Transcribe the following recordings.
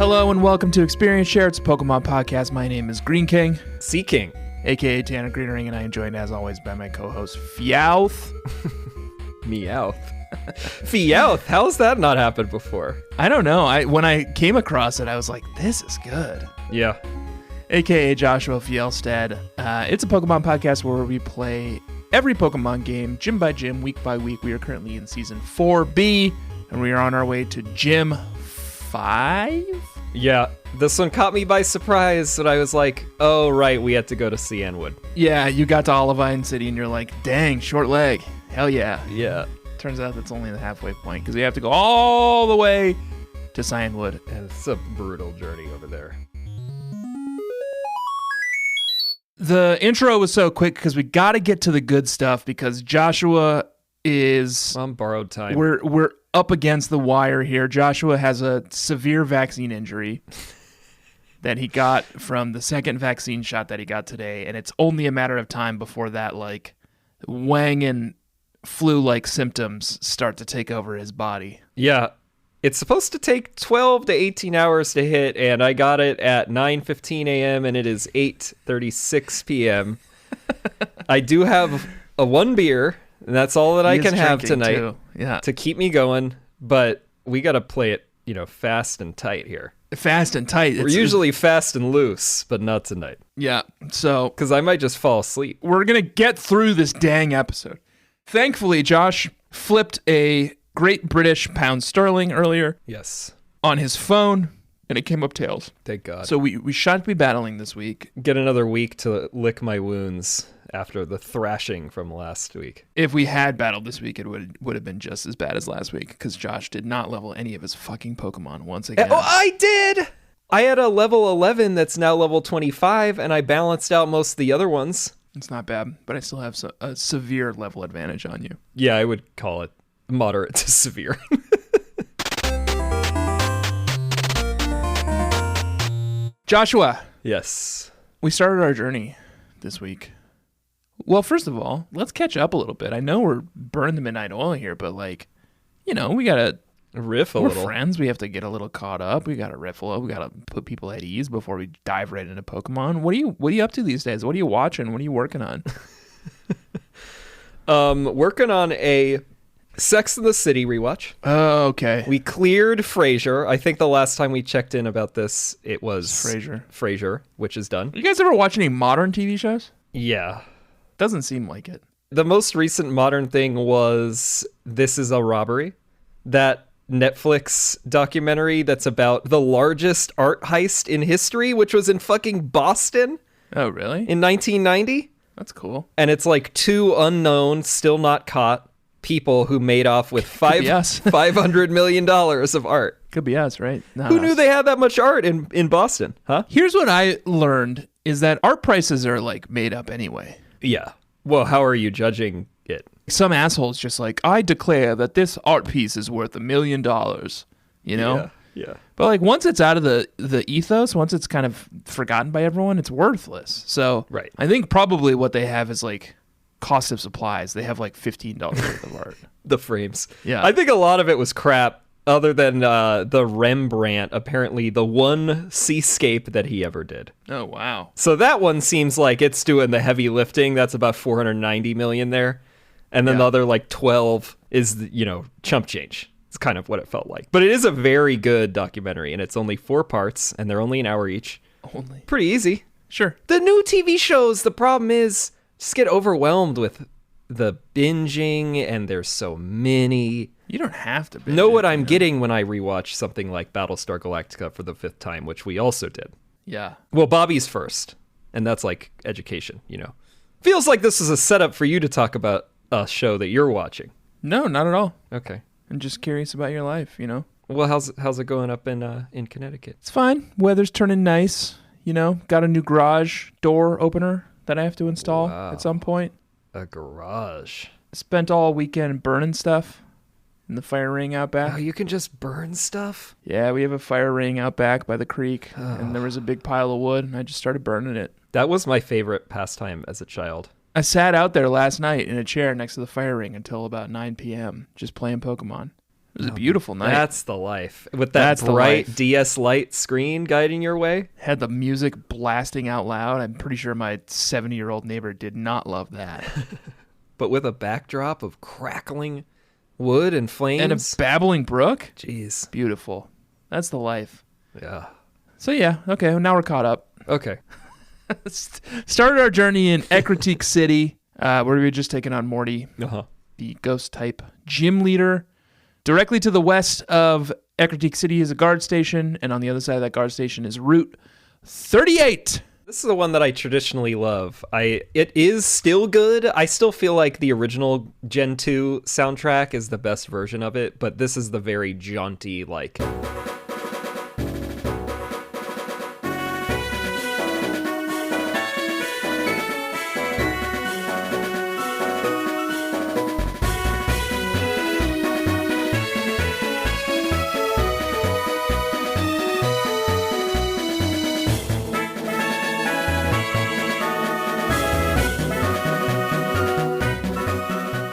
Hello and welcome to Experience Share. It's a Pokemon podcast. My name is Green King, Sea King, aka Tanner Greenring, and I am joined as always by my co-host Feowth. Meowth. Feowth. How's that not happened before? I don't know. When I came across it, I was like, this is good. Yeah. AKA Joshua Fjellstead. It's a Pokemon podcast where we play every Pokemon game, gym by gym, week by week. We are currently in Season 4B, and we are on our way to Gym 5? Yeah, this one caught me by surprise, and I was like, oh, right, we had to go to Cianwood. Yeah, you got to Olivine City, and you're like, dang, short leg. Hell yeah. Yeah. Turns out that's only the halfway point, because we have to go all the way to Cianwood. And it's a brutal journey over there. The intro was so quick because we got to get to the good stuff because Joshua is On borrowed time. we're up against the wire here. Joshua has a severe vaccine injury that he got from the second vaccine shot that he got today, and it's only a matter of time before that like wang and flu-like symptoms start to take over his body. Yeah. It's supposed to take 12 to 18 hours to hit, and I got it at 9:15 a.m., and it is 8:36 p.m. I do have a one beer, and that's all that I can have tonight to keep me going, but we got to play it, fast and tight here. Fast and tight. We're usually fast and loose, but not tonight. Yeah, so... Because I might just fall asleep. We're going to get through this dang episode. Thankfully, Josh flipped a Great British pound sterling earlier. Yes. On his phone, and it came up tails. Thank God. So we shan't be battling this week. Get another week to lick my wounds after the thrashing from last week. If we had battled this week, it would have been just as bad as last week, because Josh did not level any of his fucking Pokemon once again. Oh, I did! I had a level 11 that's now level 25, and I balanced out most of the other ones. It's not bad, but I still have a severe level advantage on you. Yeah, I would call it moderate to severe. Joshua. Yes. We started our journey this week. Well, first of all, let's catch up a little bit. I know we're burning the midnight oil here, but we gotta riff a we're little. We're friends. We have to get a little caught up. We gotta riff a little. We gotta put people at ease before we dive right into Pokemon. What are you up to these days? What are you watching? What are you working on? Working on a Sex and the City rewatch. Oh, okay. We cleared Frasier. I think the last time we checked in about this, it was Frasier, which is done. You guys ever watch any modern TV shows? Yeah. Doesn't seem like it. The most recent modern thing was This Is a Robbery. That Netflix documentary that's about the largest art heist in history, which was in fucking Boston. Oh, really? In 1990. That's cool. And it's like two unknown, still not caught people who made off with $500 million of art. Could be us, right? Who knew they had that much art in Boston, huh? Here's what I learned is that art prices are made up anyway. Yeah. Well, how are you judging it? Some asshole's just I declare that this art piece is worth $1 million, Yeah. But once it's out of the ethos, once it's kind of forgotten by everyone, it's worthless. So right. I think probably what they have is cost of supplies. They have $15 worth of art. The frames. Yeah. I think a lot of it was crap other than the Rembrandt, apparently the one seascape that he ever did. Oh, wow. So that one seems like it's doing the heavy lifting. That's about $490 million there. And then the other 12 is, chump change. It's kind of what it felt like. But it is a very good documentary, and it's only 4 parts, and they're only an hour each. Only. Pretty easy. Sure. The new TV shows, the problem is just get overwhelmed with the binging, and there's so many. You don't have to binge know what I'm getting when I rewatch something like Battlestar Galactica for the 5th time, which we also did. Yeah. Well, Bobby's first, and that's education, Feels like this is a setup for you to talk about a show that you're watching. No, not at all. Okay. I'm just curious about your life, Well, how's it going up in Connecticut? It's fine. Weather's turning nice, Got a new garage door opener that I have to install at some point. A garage. Spent all weekend burning stuff in the fire ring out back. Oh, you can just burn stuff? Yeah, we have a fire ring out back by the creek, and there was a big pile of wood, and I just started burning it. That was my favorite pastime as a child. I sat out there last night in a chair next to the fire ring until about 9 p.m. just playing Pokemon. It was a beautiful night. That's the life. With that bright DS Lite screen guiding your way. Had the music blasting out loud. I'm pretty sure my 70-year-old neighbor did not love that. But with a backdrop of crackling wood and flames. And a babbling brook. Jeez. Beautiful. That's the life. Yeah. So yeah, okay, well, now we're caught up. Okay. Started our journey in Secretic City, where we were just taking on Morty, the ghost type gym leader. Directly to the west of Secretic City is a guard station, and on the other side of that guard station is Route 38. This is the one that I traditionally love. It is still good. I still feel like the original Gen 2 soundtrack is the best version of it, but this is the very jaunty, like...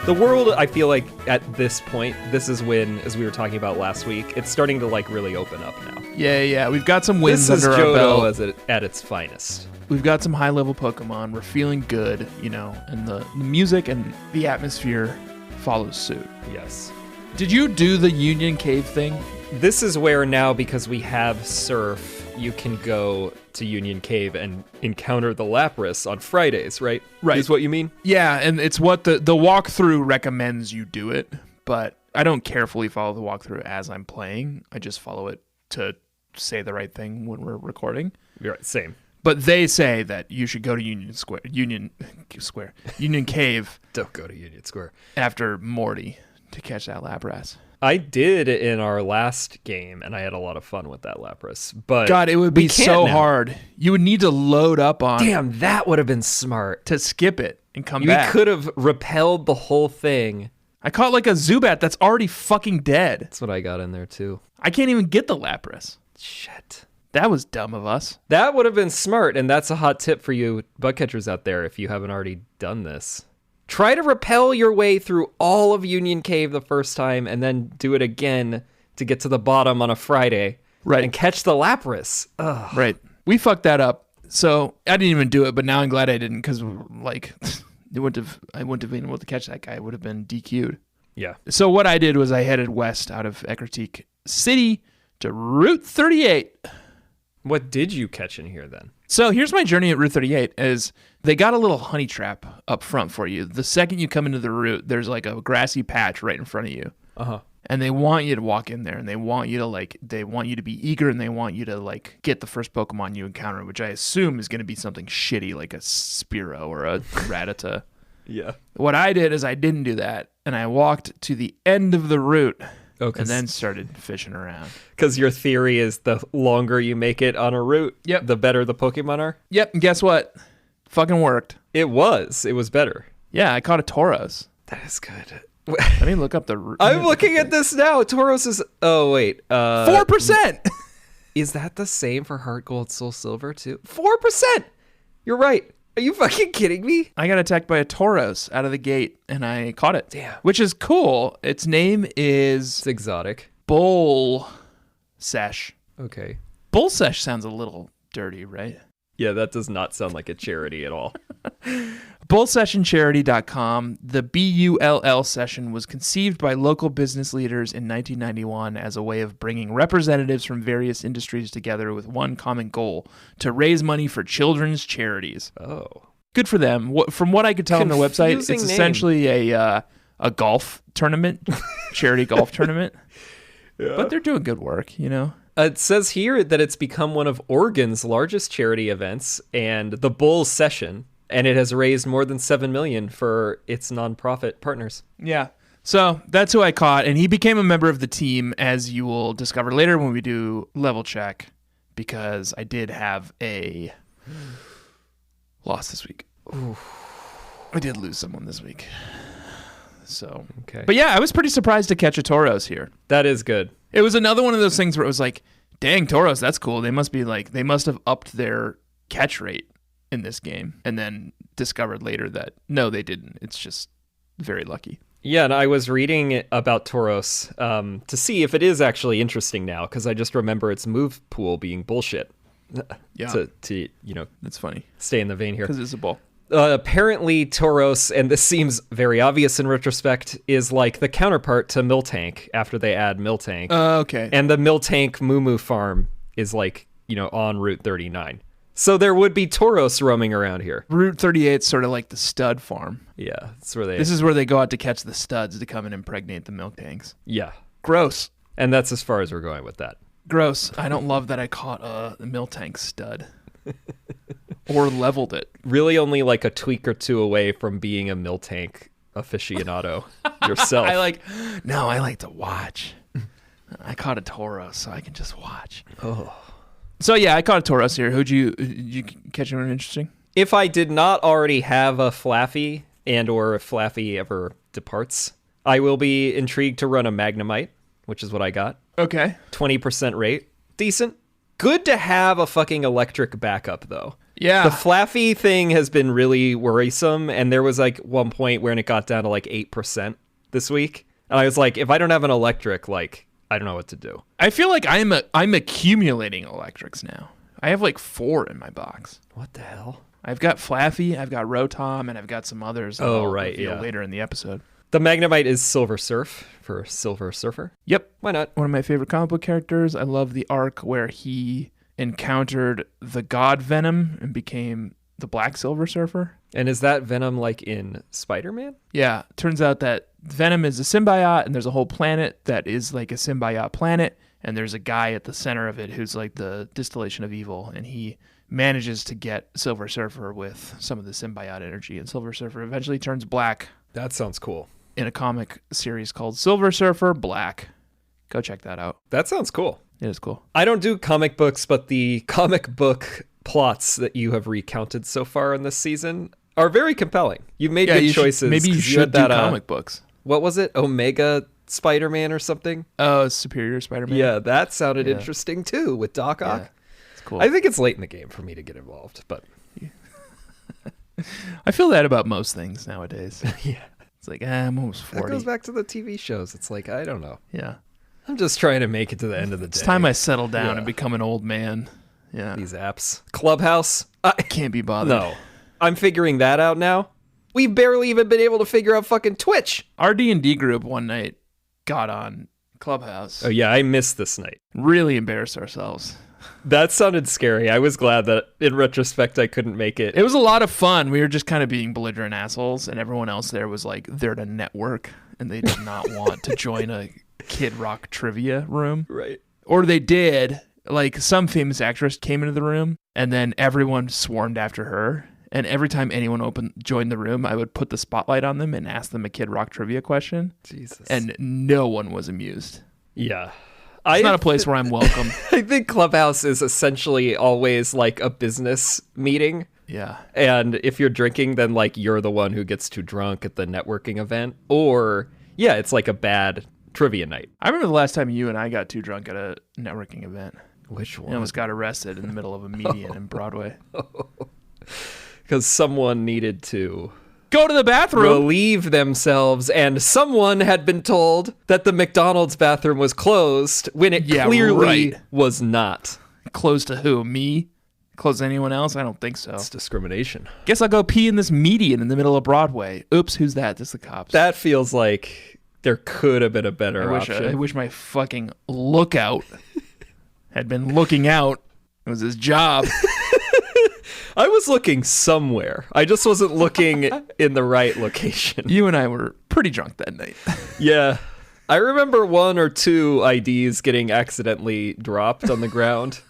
The world, I feel like at this point, this is when, as we were talking about last week, it's starting to like really open up now. Yeah. We've got some wins this under is our belt. As at its finest. We've got some high-level Pokemon. We're feeling good, and the music and the atmosphere follows suit. Yes. Did you do the Union Cave thing? This is where now, because we have Surf, you can go to Union Cave and encounter the Lapras on Fridays, right? Right. Is what you mean? Yeah, and it's what the walkthrough recommends you do it, but I don't carefully follow the walkthrough as I'm playing. I just follow it to say the right thing when we're recording. You're right, same. But they say that you should go to Union Cave. Don't go to Union Square. After Morty to catch that Lapras. I did in our last game, and I had a lot of fun with that Lapras. But God, it would be so hard. You would need to load up on. Damn, that would have been smart. To skip it and come back. You could have repelled the whole thing. I caught like a Zubat that's already fucking dead. That's what I got in there too. I can't even get the Lapras. Shit. That was dumb of us. That would have been smart, and that's a hot tip for you bug catchers out there if you haven't already done this. Try to rappel your way through all of Union Cave the first time, and then do it again to get to the bottom on a Friday. Right. And catch the Lapras. Ugh. Right. We fucked that up. So I didn't even do it, but now I'm glad I didn't, because like I wouldn't have been able to catch that guy. I would have been DQ'd. Yeah. So what I did was I headed west out of Secretic City to Route 38. What did you catch in here then? So here's my journey at Route 38 is they got a little honey trap up front for you. The second you come into the route, there's like a grassy patch right in front of you. Uh-huh. And they want you to walk in there, and they want you to be eager, and they want you to like get the first Pokemon you encounter, which I assume is going to be something shitty like a Spearow or a Rattata. Yeah. What I did is I didn't do that, and I walked to the end of the route. Oh, and then started fishing around. Because your theory is the longer you make it on a route, the better the Pokemon are? Yep, and guess what? Fucking worked. It was better. Yeah, I caught a Tauros. That is good. Let me look up the... I'm looking at this now. Tauros is... Oh, wait. 4%! Is that the same for Heart Gold, Soul Silver, too? 4%! You're right. Are you fucking kidding me? I got attacked by a Tauros out of the gate, and I caught it. Damn. Which is cool. Its name is... It's exotic. Bull Sesh. Okay. Bull Sesh sounds a little dirty, right? Yeah, that does not sound like a charity at all. BullSessionCharity.com. The BULL session was conceived by local business leaders in 1991 as a way of bringing representatives from various industries together with one common goal, to raise money for children's charities. Oh. Good for them. From what I could tell on their website, it's name. essentially a golf tournament, charity golf tournament. Yeah. But they're doing good work, It says here that it's become one of Oregon's largest charity events and the Bull Session, and it has raised more than $7 million for its nonprofit partners. Yeah. So that's who I caught, and he became a member of the team, as you will discover later when we do level check, because I did have a loss this week. Ooh. I did lose someone this week. So, okay. But yeah, I was pretty surprised to catch a Tauros here. That is good. It was another one of those things where it was like, dang, Tauros, that's cool. They must have upped their catch rate in this game, and then discovered later that no, they didn't. It's just very lucky. Yeah, and I was reading about Tauros to see if it is actually interesting now, because I just remember its move pool being bullshit. Yeah. To That's funny. stay in the vein here. Because it's a bull. Apparently, Tauros, and this seems very obvious in retrospect, is like the counterpart to Miltank after they add Miltank. Okay. And the Miltank Moomoo Farm is like, on Route 39. So there would be Tauros roaming around here. Route 38 is sort of like the stud farm. Yeah, that's where This is where they go out to catch the studs to come and impregnate the milk tanks. Yeah. Gross. And that's as far as we're going with that. Gross. I don't love that I caught a milk tank stud. Or leveled it. Really only like a tweak or two away from being a Miltank aficionado yourself. I like to watch. I caught a Tauros, so I can just watch. Oh. So yeah, I caught a Tauros here. Did you catch anyone interesting? If I did not already have a Flaffy, and or if Flaffy ever departs, I will be intrigued to run a Magnemite, which is what I got. Okay. 20% rate. Decent. Good to have a fucking electric backup, though. Yeah. The Flaffy thing has been really worrisome, and there was like one point when it got down to like 8% this week. And I was like, if I don't have an electric, like, I don't know what to do. I feel like I'm accumulating electrics now. I have like 4 in my box. What the hell? I've got Flaffy, I've got Rotom, and I've got some others. that I'll reveal later in the episode. The Magnemite is Silver Surf for Silver Surfer. Yep. Why not? One of my favorite comic book characters. I love the arc where he encountered the god Venom and became the Black Silver Surfer. And is that Venom like in Spider-Man? Yeah. Turns out that Venom is a symbiote, and there's a whole planet that is like a symbiote planet, and there's a guy at the center of it who's like the distillation of evil, and he manages to get Silver Surfer with some of the symbiote energy, and Silver Surfer eventually turns black. That sounds cool. In a comic series called Silver Surfer Black. Go check that out. That sounds cool. It is cool. I don't do comic books, but the comic book plots that you have recounted so far in this season are very compelling. You've made good choices. Maybe you should do comic books. What was it? Omega Spider-Man or something? Oh, Superior Spider-Man. Yeah, that sounded interesting too with Doc Ock. Yeah, it's cool. I think it's late in the game for me to get involved, but I feel that about most things nowadays. Yeah. It's like, I'm almost 40. That goes back to the TV shows. It's like, I don't know. Yeah. I'm just trying to make it to the end of the day. It's time I settle down and become an old man. Yeah. These apps. Clubhouse. I can't be bothered. No. I'm figuring that out now. We've barely even been able to figure out fucking Twitch. Our D&D group one night got on Clubhouse. Oh, yeah. I missed this night. Really embarrassed ourselves. That sounded scary. I was glad that in retrospect I couldn't make it. It was a lot of fun. We were just kind of being belligerent assholes, and everyone else there was like there to network, and they did not want to join a Kid Rock trivia room. Right. Or they did. Like some famous actress came into the room, and then everyone swarmed after her. And every time anyone joined the room, I would put the spotlight on them and ask them a Kid Rock trivia question. Jesus. And no one was amused. Yeah. It's not a place where I'm welcome. I think Clubhouse is essentially always like a business meeting. Yeah. And if you're drinking, then like you're the one who gets too drunk at the networking event. Or, yeah, it's like a bad trivia night. I remember the last time you and I got too drunk at a networking event. Which one? And almost got arrested in the middle of a median in Broadway. Because someone needed to go to the bathroom, relieve themselves, and someone had been told that the McDonald's bathroom was closed when it clearly was not. Closed to who? Me? Closed to anyone else? I don't think so. It's discrimination. Guess I'll go pee in this median in the middle of Broadway. Oops, who's that? That's the cops. That feels like there could have been a better option. I wish my fucking lookout had been looking out. It was his job. I was looking somewhere. I just wasn't looking in the right location. You and I were pretty drunk that night. Yeah. I remember 1 or 2 IDs getting accidentally dropped on the ground.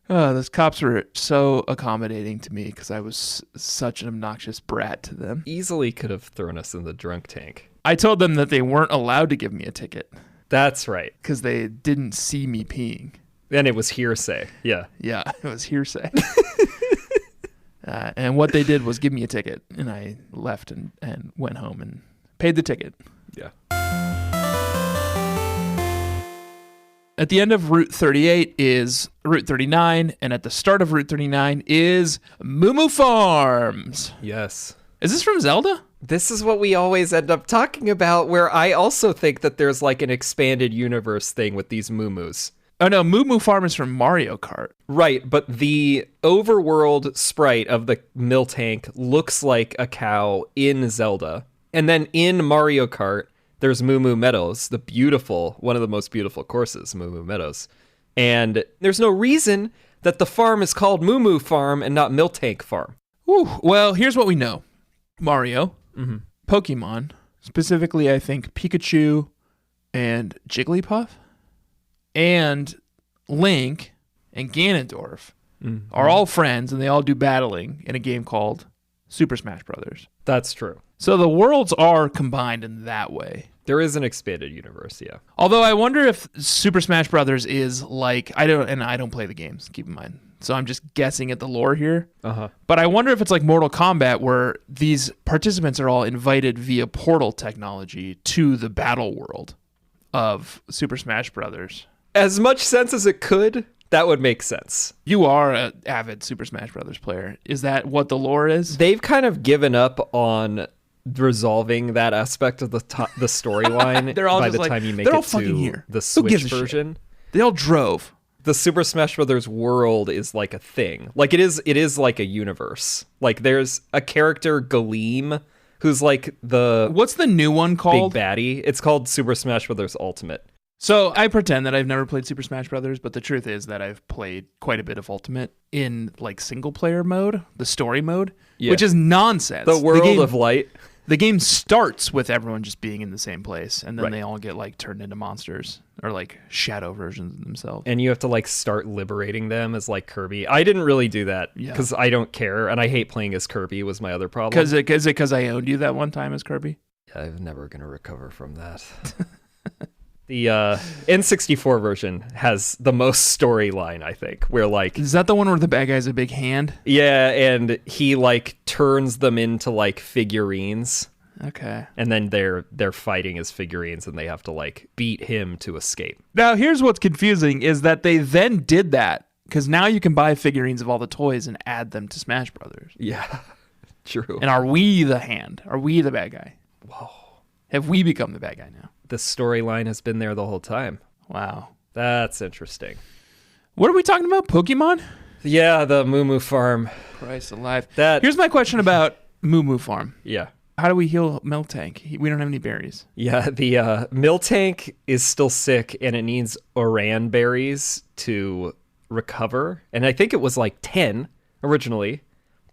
Those cops were so accommodating to me because I was such an obnoxious brat to them. Easily could have thrown us in the drunk tank. I told them that they weren't allowed to give me a ticket. That's right. Because they didn't see me peeing. And it was hearsay. Yeah. Yeah, it was hearsay. And what they did was give me a ticket. And I left and went home and paid the ticket. Yeah. At the end of Route 38 is Route 39. And at the start of Route 39 is Moomoo Farms. Yes. Is this from Zelda? This is what we always end up talking about, where I also think that there's like an expanded universe thing with these Moomoos. Oh no, Moomoo Farm is from Mario Kart. Right, but the overworld sprite of the Miltank looks like a cow in Zelda. And then in Mario Kart, there's Moomoo Meadows, one of the most beautiful courses, Moomoo Meadows. And there's no reason that the farm is called Moomoo Farm and not Miltank Farm. Ooh, well, here's what we know. Mario, Pokemon, specifically I think Pikachu and Jigglypuff, and Link and Ganondorf are all friends, and they all do battling in a game called Super Smash Brothers. That's true. So the worlds are combined in that way. There is an expanded universe, yeah. Although I wonder if Super Smash Brothers is like, I don't play the games, keep in mind. So I'm just guessing at the lore here. But I wonder if it's like Mortal Kombat, where these participants are all invited via portal technology to the battle world of Super Smash Brothers. As much sense as it could, that would make sense. You are an avid Super Smash Brothers player. Is that what the lore is? They've kind of given up on resolving that aspect of the storyline by the time you make it to the Switch version. They all drove. The Super Smash Brothers world is like a thing. Like it is like a universe. Like there's a character, Galeem, who's like what's the new one called? Big baddie. It's called Super Smash Brothers Ultimate. So I pretend that I've never played Super Smash Brothers, but the truth is that I've played quite a bit of Ultimate in like single player mode, the story mode, which is nonsense. The world of light. The game starts with everyone just being in the same place, and then they all get like turned into monsters or like shadow versions of themselves. And you have to like start liberating them as like Kirby. I didn't really do that because I don't care, and I hate playing as Kirby was my other problem. Because I owned you that one time as Kirby? Yeah, I'm never going to recover from that. The N64 version has the most storyline, I think, where like... Is that the one where the bad guy's a big hand? Yeah, and he like turns them into like figurines. Okay. And then they're fighting as figurines, and they have to like beat him to escape. Now, here's what's confusing is that they then did that, because now you can buy figurines of all the toys and add them to Smash Brothers. Yeah, true. And are we the hand? Are we the bad guy? Whoa. Have we become the bad guy now? The storyline has been there the whole time. Wow. That's interesting. What are we talking about? Pokemon? Yeah, the Moomoo Farm. Christ alive. That... Here's my question about Moomoo Farm. Yeah. How do we heal Miltank? We don't have any berries. Yeah, the Miltank is still sick, and it needs Oran berries to recover. And I think it was like 10 originally.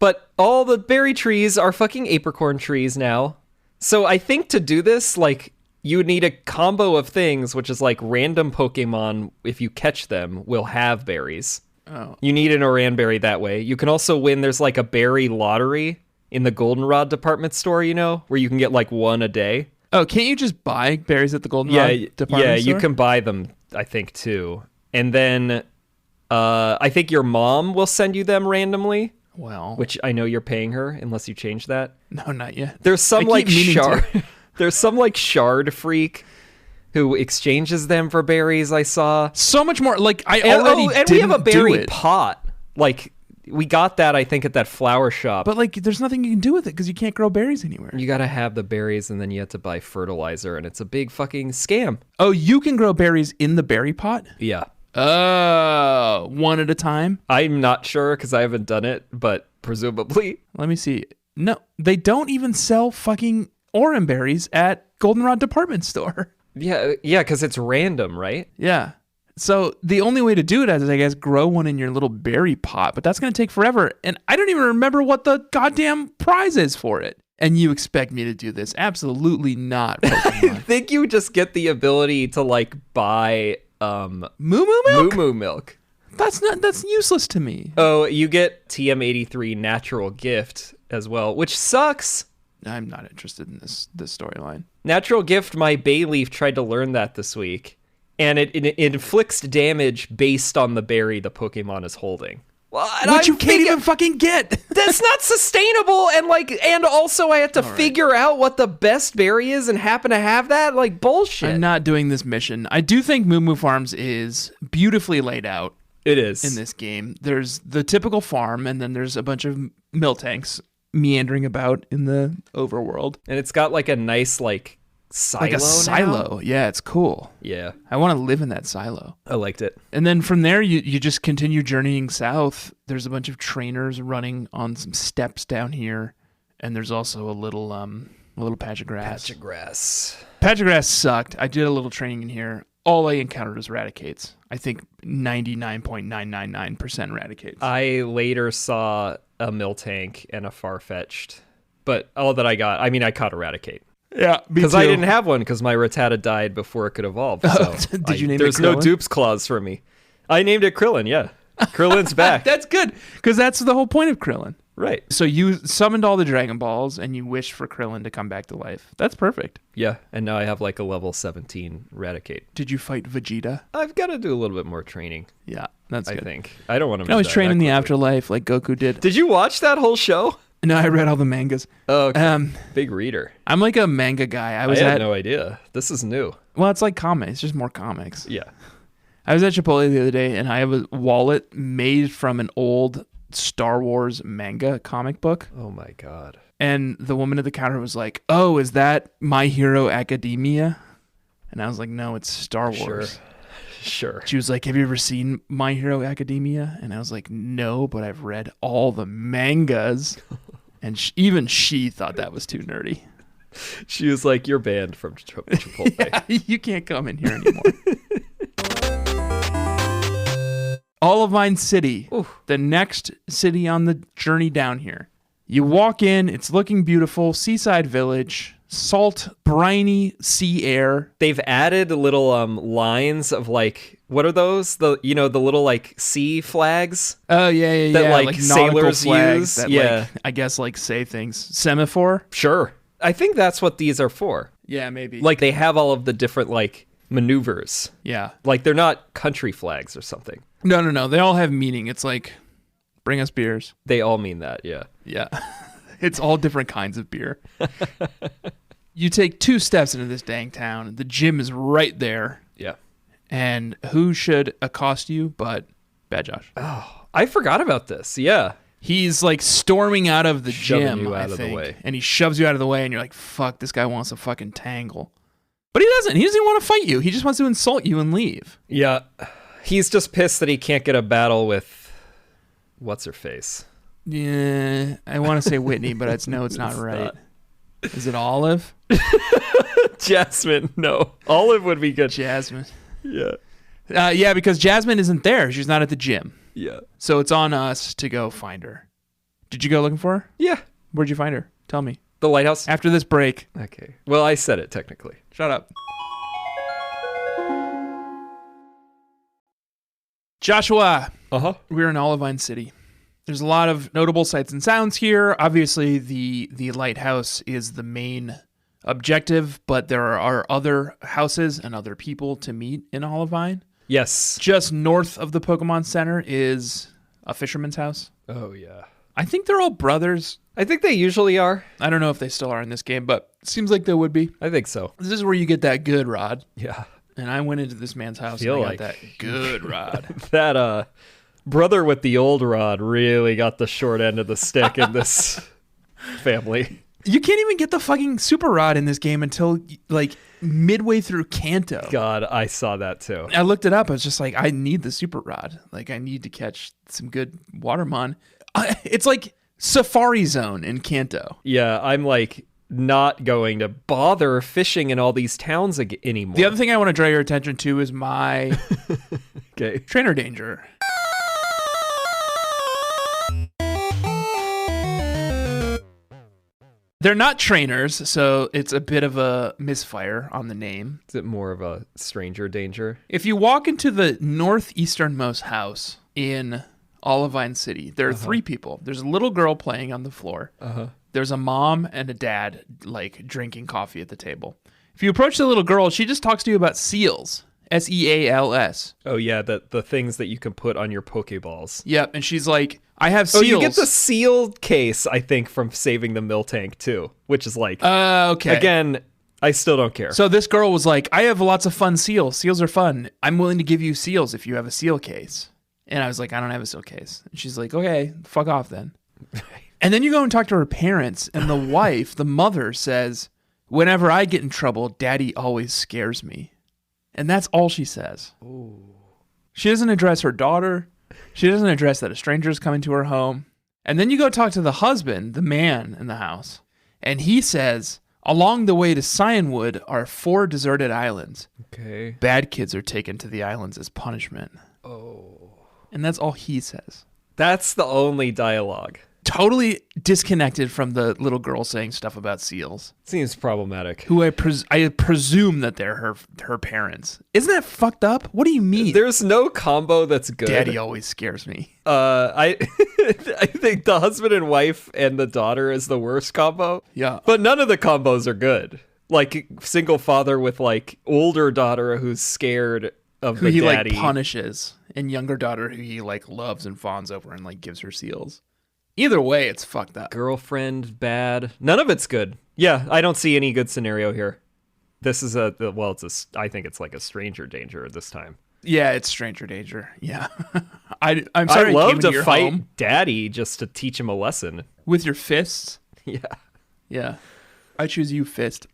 But all the berry trees are fucking apricorn trees now. So I think to do this, like... You would need a combo of things, which is like random Pokemon, if you catch them, will have berries. Oh. You need an Oran berry that way. You can also win, there's like a berry lottery in the Goldenrod department store, where you can get like one a day. Oh, can't you just buy berries at the Goldenrod department store? Yeah, you can buy them, I think, too. And then I think your mom will send you them randomly. Well. Which I know you're paying her, unless you change that. No, not yet. There's some like shard... There's some like shard freak who exchanges them for berries. I saw so much more. Like I and we have a berry pot. Like we got that, I think, at that flower shop. But like, there's nothing you can do with it because you can't grow berries anywhere. You got to have the berries, and then you have to buy fertilizer, and it's a big fucking scam. Oh, you can grow berries in the berry pot? Yeah. Oh, one at a time? I'm not sure because I haven't done it, but presumably. Let me see. No, they don't even sell fucking Oran berries at Goldenrod department store. Yeah, because it's random, right? Yeah. So the only way to do it is, I guess, grow one in your little berry pot, but that's going to take forever. And I don't even remember what the goddamn prize is for it. And you expect me to do this? Absolutely not. I think you just get the ability to like buy Moomoo milk? Moomoo milk. That's useless to me. Oh, you get TM83 natural gift as well, which sucks. I'm not interested in this storyline. Natural gift, my Bayleaf tried to learn that this week, and it inflicts damage based on the berry the Pokemon is holding. Well, which you can't even fucking get. That's not sustainable, and also I have to figure out what the best berry is and happen to have that? Like, bullshit. I'm not doing this mission. I do think Moomoo Farms is beautifully laid out. It is. In this game. There's the typical farm, and then there's a bunch of Miltanks meandering about in the overworld. And it's got like a nice like silo. Like a silo. Yeah, it's cool. Yeah. I want to live in that silo. I liked it. And then from there, you just continue journeying south. There's a bunch of trainers running on some steps down here. And there's also a little patch of grass. Patch of grass sucked. I did a little training in here. All I encountered was Raticates. I think 99.999% Raticates. I later saw a Miltank and a Farfetch'd. But all that I got, I mean, I caught a Raticate. Yeah, because I didn't have one because my Rattata died before it could evolve. So Did you name it There's Krillin? no dupes clause for me. I named it Krillin, yeah. Krillin's back. That's good, because that's the whole point of Krillin. Right. So you summoned all the Dragon Balls, and you wished for Krillin to come back to life. That's perfect. Yeah, and now I have like a level 17 Raticate. Did you fight Vegeta? I've got to do a little bit more training. Yeah, that's good. I think. I don't want to I always train in the afterlife like Goku did. Did you watch that whole show? No, I read all the mangas. Oh, okay. Big reader. I'm like a manga guy. I had no idea. This is new. Well, it's like comics. It's just more comics. Yeah. I was at Chipotle the other day, and I have a wallet made from an old Star Wars manga comic book. Oh, my God. And the woman at the counter was like, "Oh, is that My Hero Academia?" And I was like, "No, it's Star Wars." Sure. She was like, "Have you ever seen My Hero Academia?" And I was like, "No, but I've read all the mangas." And even she thought that was too nerdy. She was like, "You're banned from Chipotle." Yeah, you can't come in here anymore. Olivine City, the next city on the journey down here. You walk in, it's looking beautiful, seaside village, salt, briny sea air. They've added little lines of like, what are those? The little like sea flags. Oh yeah. That like sailors use. That, yeah, like, I guess like say things. Semaphore. Sure. I think that's what these are for. Yeah, maybe. Like they have all of the different like maneuvers. Yeah. Like they're not country flags or something. No. They all have meaning. It's like, bring us beers. They all mean that. Yeah. Yeah. It's all different kinds of beer. You take 2 steps into this dang town. The gym is right there. Yeah. And who should accost you but Bad Josh? Oh, I forgot about this. Yeah. He's like storming out of the Shoving gym, you out I of think, the way. and he shoves you out of the way, and you're like, "Fuck, this guy wants a fucking tangle." But he doesn't. He doesn't even want to fight you. He just wants to insult you and leave. Yeah. He's just pissed that he can't get a battle with what's her face. Yeah, I want to say Whitney, but it's not right. Not. Is it Olive? Jasmine, no. Olive would be good. Jasmine. Yeah. Yeah, because Jasmine isn't there. She's not at the gym. Yeah. So it's on us to go find her. Did you go looking for her? Yeah. Where'd you find her? Tell me. The lighthouse? After this break. Okay. Well, I said it technically. Shut up. Joshua. Uh-huh. We're in Olivine City. There's a lot of notable sights and sounds here. Obviously, the lighthouse is the main objective, but there are other houses and other people to meet in Olivine. Yes. Just north of the Pokemon Center is a fisherman's house. Oh, yeah. I think they're all brothers. I think they usually are. I don't know if they still are in this game, but it seems like they would be. I think so. This is where you get that good rod. Yeah. And I went into this man's house and I got that good rod. That brother with the old rod really got the short end of the stick in this family. You can't even get the fucking super rod in this game until like midway through Kanto. God, I saw that too. I looked it up. I was just like, I need the super rod. Like, I need to catch some good Watermon. It's like Safari Zone in Kanto. Yeah, I'm like not going to bother fishing in all these towns anymore. The other thing I want to draw your attention to is my okay. trainer danger. They're not trainers, so it's a bit of a misfire on the name. Is it more of a stranger danger? If you walk into the northeasternmost house in Olivine City, there are 3 people. There's a little girl playing on the floor. There's a mom and a dad, like, drinking coffee at the table. If you approach the little girl, she just talks to you about seals. SEALS. Oh, yeah, the things that you can put on your Pokeballs. Yep, and she's like, I have seals. Oh, you get the sealed case, I think, from saving the Miltank, too, which is like... okay. Again, I still don't care. So this girl was like, I have lots of fun seals. Seals are fun. I'm willing to give you seals if you have a seal case. And I was like, I don't have a seal case. And she's like, okay, fuck off then. And then you go and talk to her parents, and the wife, the mother, says, whenever I get in trouble, Daddy always scares me. And that's all she says. Ooh. She doesn't address her daughter. She doesn't address that a stranger is coming to her home. And then you go talk to the husband, the man in the house, and he says, along the way to Cianwood are 4 deserted islands. Okay. Bad kids are taken to the islands as punishment. Oh. And that's all he says. That's the only dialogue. Totally disconnected from the little girl saying stuff about seals. Seems problematic. Who I presume that they're her parents. Isn't that fucked up? What do you mean? There's no combo that's good. Daddy always scares me. I I think the husband and wife and the daughter is the worst combo. Yeah. But none of the combos are good. Like single father with like older daughter who's scared of Who the he daddy. like punishes, and younger daughter who he like loves and fawns over and like gives her seals. Either way, it's fucked up. Girlfriend bad. None of it's good. Yeah, I don't see any good scenario here. This is I think it's like a stranger danger this time. Yeah, it's stranger danger. Yeah. I'm sorry I love came into to your fight home daddy just to teach him a lesson. with your fists. Yeah. Yeah. I choose you, fist.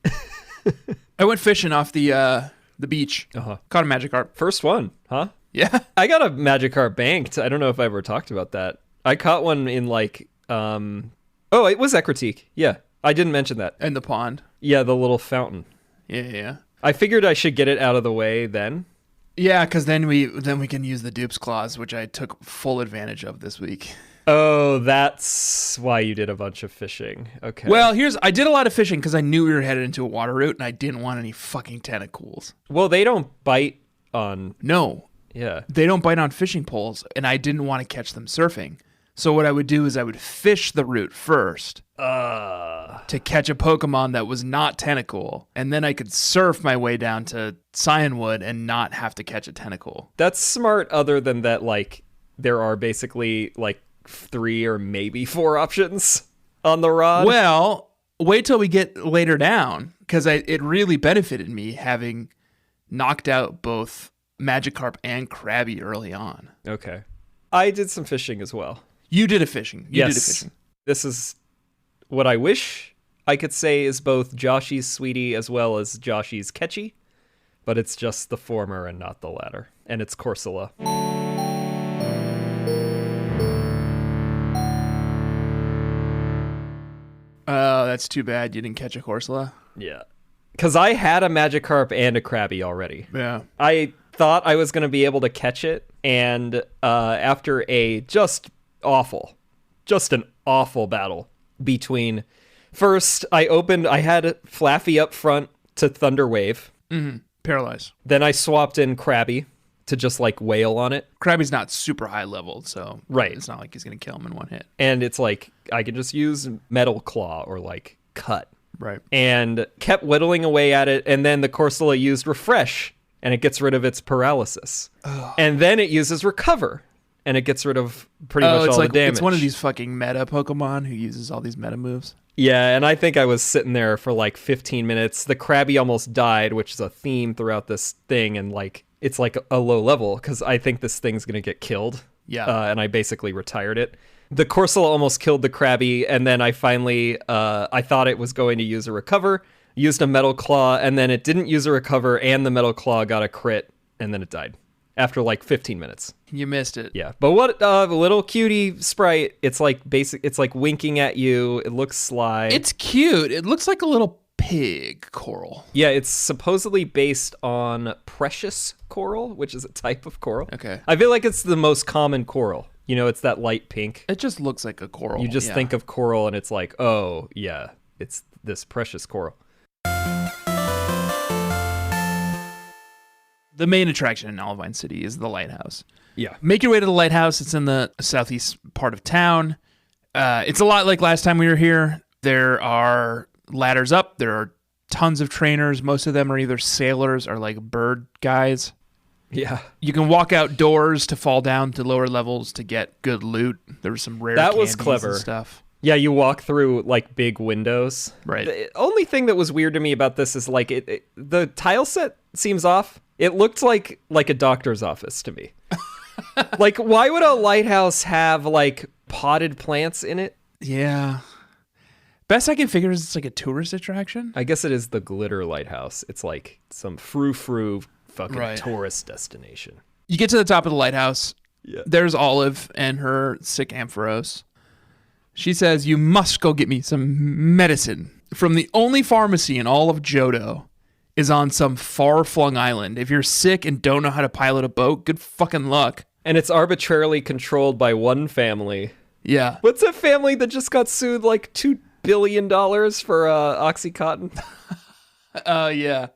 I went fishing off the beach. Uh-huh. Caught a Magikarp. First one, huh? Yeah. I got a Magikarp banked. I don't know if I ever talked about that. I caught one in like, it was Ecretique. Yeah, I didn't mention that. In the pond. Yeah, the little fountain. Yeah. I figured I should get it out of the way then. Yeah, because then we can use the dupes clause, which I took full advantage of this week. Oh, that's why you did a bunch of fishing. Okay. Well, I did a lot of fishing because I knew we were headed into a water route, and I didn't want any fucking tentacles. Well, they don't bite on... No. Yeah. They don't bite on fishing poles, and I didn't want to catch them surfing. So what I would do is I would fish the route first to catch a Pokemon that was not tentacle, and then I could surf my way down to Cianwood and not have to catch a tentacle. That's smart other than that, like, there are basically, like, 3 or maybe 4 options on the rod. Well, wait till we get later down, because it really benefited me having knocked out both Magikarp and Krabby early on. Okay. I did some fishing as well. You did a fishing. You did a fishing. This is what I wish I could say is both Joshy's sweetie as well as Joshy's catchy, but it's just the former and not the latter. And it's Corsola. Oh, that's too bad you didn't catch a Corsola. Yeah. Because I had a Magikarp and a Krabby already. Yeah. I thought I was going to be able to catch it, and after a just an awful battle between... First, I had Flaffy up front to Thunder Wave. Mm-hmm. Paralyze. Then I swapped in Krabby to just like wail on it. Krabby's not super high leveled, so right. It's not like he's going to kill him in one hit. And it's like, I could just use Metal Claw or like Cut. Right. And kept whittling away at it, and then the Corsola used Refresh, and it gets rid of its paralysis. Ugh. And then it uses Recover, and it gets rid of pretty much all the damage. It's one of these fucking meta Pokemon who uses all these meta moves. Yeah, and I think I was sitting there for like 15 minutes. The Krabby almost died, which is a theme throughout this thing, and like it's like a low level because I think this thing's going to get killed. Yeah. And I basically retired it. The Corsola almost killed the Krabby, and then I finally, I thought it was going to use a Recover, used a Metal Claw, and then it didn't use a Recover, and the Metal Claw got a crit, and then it died after like 15 minutes. You missed it. Yeah, but what a little cutie sprite. It's like it's like winking at you. It looks sly. It's cute. It looks like a little pig coral. Yeah, it's supposedly based on precious coral, which is a type of coral. Okay. I feel like it's the most common coral. You know, it's that light pink. It just looks like a coral. You just think of coral and it's like, oh, yeah, it's this precious coral. The main attraction in Olivine City is the Lighthouse. Yeah. Make your way to the Lighthouse. It's in the southeast part of town. It's a lot like last time we were here. There are ladders up. There are tons of trainers. Most of them are either sailors or like bird guys. Yeah. You can walk outdoors to fall down to lower levels to get good loot. There was some rare that was candies clever and stuff. Yeah, you walk through like big windows. Right. The only thing that was weird to me about this is like the tile set seems off. It looked like a doctor's office to me. Like, why would a lighthouse have like potted plants in it? Yeah. Best I can figure is it's like a tourist attraction. I guess it is the Glitter Lighthouse. It's like some frou-frou fucking tourist destination. You get to the top of the lighthouse. Yeah. There's Olive and her sick Ampharos. She says, you must go get me some medicine from the only pharmacy in all of Johto is on some far-flung island. If you're sick and don't know how to pilot a boat, good fucking luck. And it's arbitrarily controlled by one family. Yeah. What's that family that just got sued like $2 billion for Oxycontin? Yeah.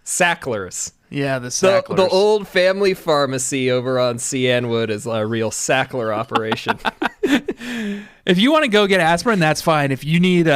Sacklers. Yeah, the Sacklers. The old family pharmacy over on Cianwood is a real Sackler operation. If you want to go get aspirin, that's fine. If you need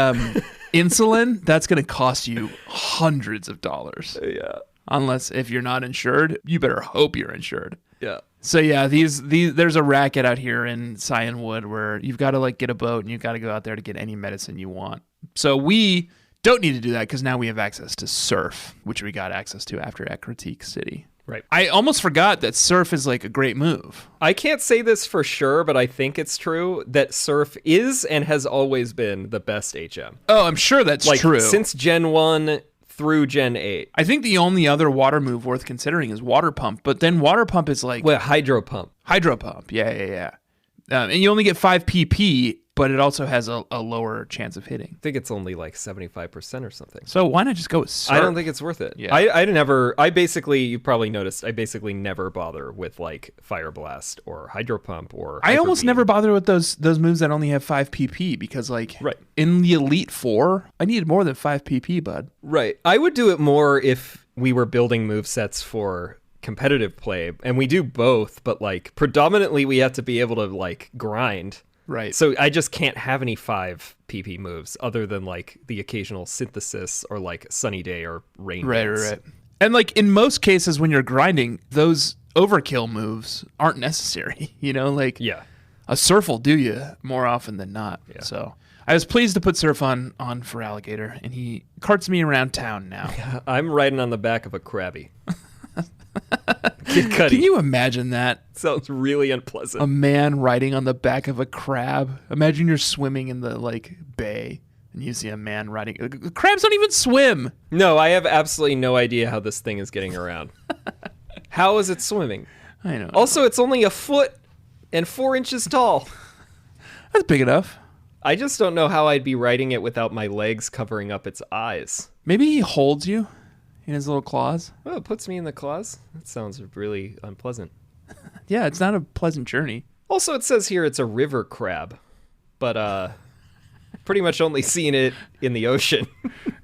insulin, that's going to cost you hundreds of dollars. Yeah. Unless if you're not insured, you better hope you're insured. Yeah. So yeah, these there's a racket out here in Cianwood where you've got to like get a boat and you've got to go out there to get any medicine you want. So we don't need to do that because now we have access to surf, which we got access to after at Critique City. Right. I almost forgot that surf is like a great move. I can't say this for sure, but I think it's true that surf is and has always been the best HM. Oh, I'm sure that's like, true. Since Gen 1 through Gen 8. I think the only other water move worth considering is water pump, but then water pump is like... Well, hydro pump. Hydro pump, yeah. And you only get 5 PP, but it also has a lower chance of hitting. I think it's only like 75% or something. So why not just go with surf? I don't think it's worth it. Yeah. I basically, you probably noticed, I basically never bother with like Fire Blast or Hydro Pump or I Hyper almost Beam. never bother with those moves that only have 5 PP because like in the Elite 4, I needed more than 5 PP, bud. Right. I would do it more if we were building movesets for competitive play, and we do both, but like predominantly we have to be able to like grind. Right. So I just can't have any 5 PP moves other than like the occasional synthesis or like Sunny Day or Rain Dance. Right. And like in most cases when you're grinding, those overkill moves aren't necessary, you know, like a surf will do you more often than not. Yeah. So I was pleased to put surf on for Alligator, and he carts me around town now. I'm riding on the back of a Krabby. Kid Cudi. Can you imagine that? Sounds really unpleasant. A man riding on the back of a crab. Imagine you're swimming in the like bay and you see a man riding. Crabs don't even swim. No, I have absolutely no idea how this thing is getting around. How is it swimming? I know. Also, it's only 1 foot and 4 inches tall. That's big enough. I just don't know how I'd be riding it without my legs covering up its eyes. Maybe he holds you in his little claws. Oh, it puts me in the claws? That sounds really unpleasant. Yeah, it's not a pleasant journey. Also, it says here it's a river crab, but pretty much only seen it in the ocean.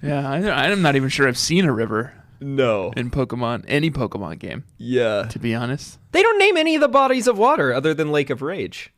Yeah, I'm not even sure I've seen a river. No. In Pokemon, any Pokemon game. Yeah. To be honest. They don't name any of the bodies of water other than Lake of Rage.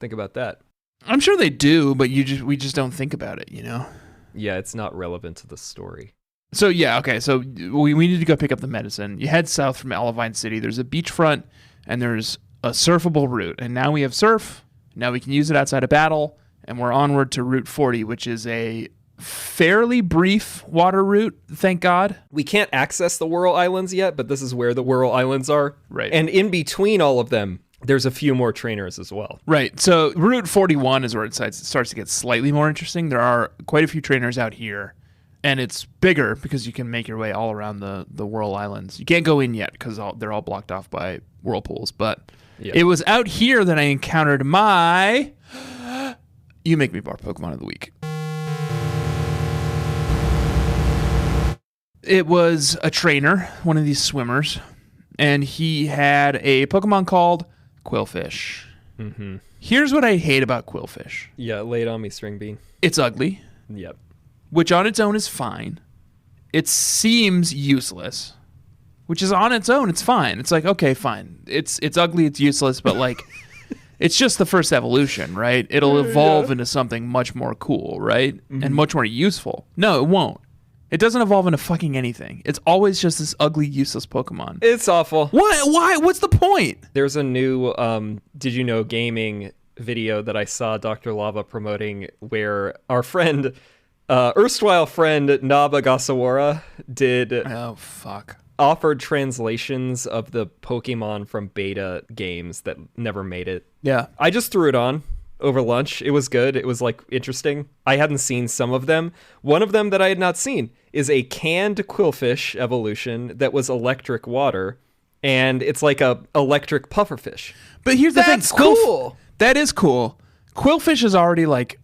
Think about that. I'm sure they do, but we just don't think about it, you know? Yeah, it's not relevant to the story. So, yeah, okay, so we need to go pick up the medicine. You head south from Olivine City. There's a beachfront, and there's a surfable route. And now we have surf. Now we can use it outside of battle, and we're onward to Route 40, which is a fairly brief water route, thank God. We can't access the Whirl Islands yet, but this is where the Whirl Islands are. Right. And in between all of them, there's a few more trainers as well. Right. So Route 41 is where it starts to get slightly more interesting. There are quite a few trainers out here. And it's bigger because you can make your way all around the Whirl Islands. You can't go in yet because they're all blocked off by whirlpools. But it was out here that I encountered my... You Make Me Bar Pokemon of the Week. It was a trainer, one of these swimmers, and he had a Pokemon called Quillfish. Mm-hmm. Here's what I hate about Quillfish. Yeah, lay it on me, String Bean. It's ugly. Yep. Which on its own is fine. It seems useless, which is on its own, it's fine. It's like, okay, fine. It's ugly, it's useless, but like, it's just the first evolution, right? It'll evolve into something much more cool, right? Mm-hmm. And much more useful. No, it won't. It doesn't evolve into fucking anything. It's always just this ugly, useless Pokemon. It's awful. What? Why? What's the point? There's a new Did You Know Gaming video that I saw Dr. Lava promoting where our friend... erstwhile friend Naba Gasawara did offered translations of the Pokemon from beta games that never made it. Yeah. I just threw it on over lunch. It was good. It was like interesting. I hadn't seen some of them. One of them that I had not seen is a canned quillfish evolution that was electric water, and it's like a electric pufferfish. But here's the thing. That's cool. That is cool. Quillfish is already like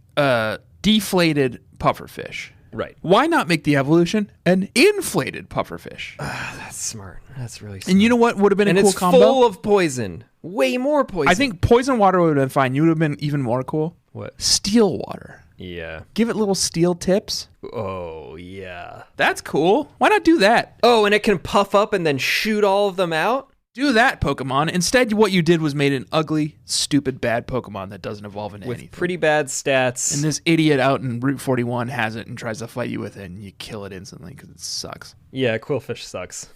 deflated pufferfish. Right. Why not make the evolution an inflated pufferfish? That's smart. That's really smart. And you know what would have been and a cool it's combo? full of poison. Way more poison. I think poison water would have been fine. You would have been even more cool. What? Steel water. Yeah. Give it little steel tips. Oh, yeah. That's cool. Why not do that? Oh, and it can puff up and then shoot all of them out? Do that, Pokemon. Instead, what you did was made an ugly, stupid, bad Pokemon that doesn't evolve into anything. With pretty bad stats. And this idiot out in Route 41 has it and tries to fight you with it, and you kill it instantly because it sucks. Yeah, Quillfish sucks.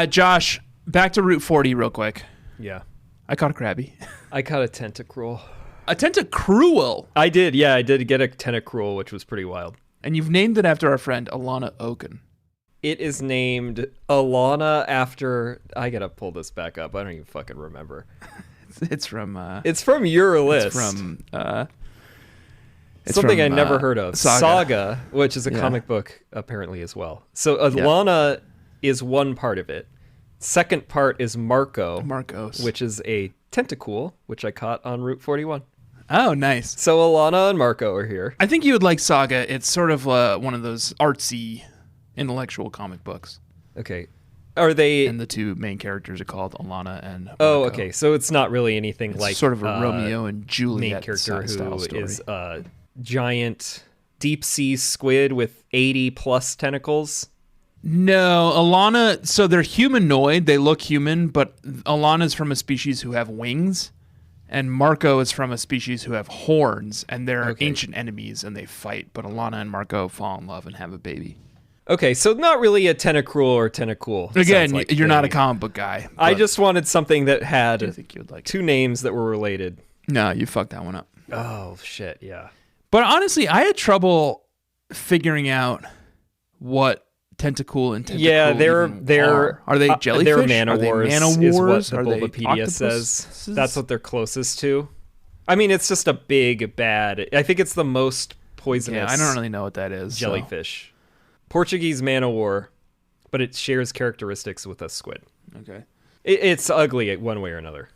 Josh, back to Route 40 real quick. Yeah. I caught a Krabby. I caught a Tentacruel. A Tentacruel? I did, yeah. I did get a Tentacruel, which was pretty wild. And you've named it after our friend Alana Oken. It is named Alana after... I gotta pull this back up. I don't even fucking remember. It's from... it's from your list. It's from... It's something I never heard of. Saga, which is a comic book apparently as well. So Alana is one part of it. Second part is Marcos. Which is a Tentacool, which I caught on Route 41. Oh, nice. So Alana and Marco are here. I think you would like Saga. It's sort of one of those artsy, intellectual comic books. Okay. Are they... And the two main characters are called Alana and Marco. Oh, okay. So it's not really anything it's like... sort of a Romeo and Juliet main character who style story. is a giant deep-sea squid with 80-plus tentacles. No, Alana... So they're humanoid. They look human, but Alana's from a species who have wings, and Marco is from a species who have horns, and they're ancient enemies, and they fight. But Alana and Marco fall in love and have a baby. Okay, so not really a Tentacruel or Tentacool. Again, like you're not a comic book guy. I just wanted something that had I think you'd like two names that were related. No, you fucked that one up. Oh, shit, yeah. But honestly, I had trouble figuring out what Tentacool and Tentacool are they jellyfish? They're manowars, is what the Are they Bulbapedia says. That's what they're closest to. I mean, it's just a big, bad... I think it's the most poisonous... Yeah, I don't really know what that is. Jellyfish. Portuguese manowar, but it shares characteristics with a squid. Okay. It's ugly one way or another.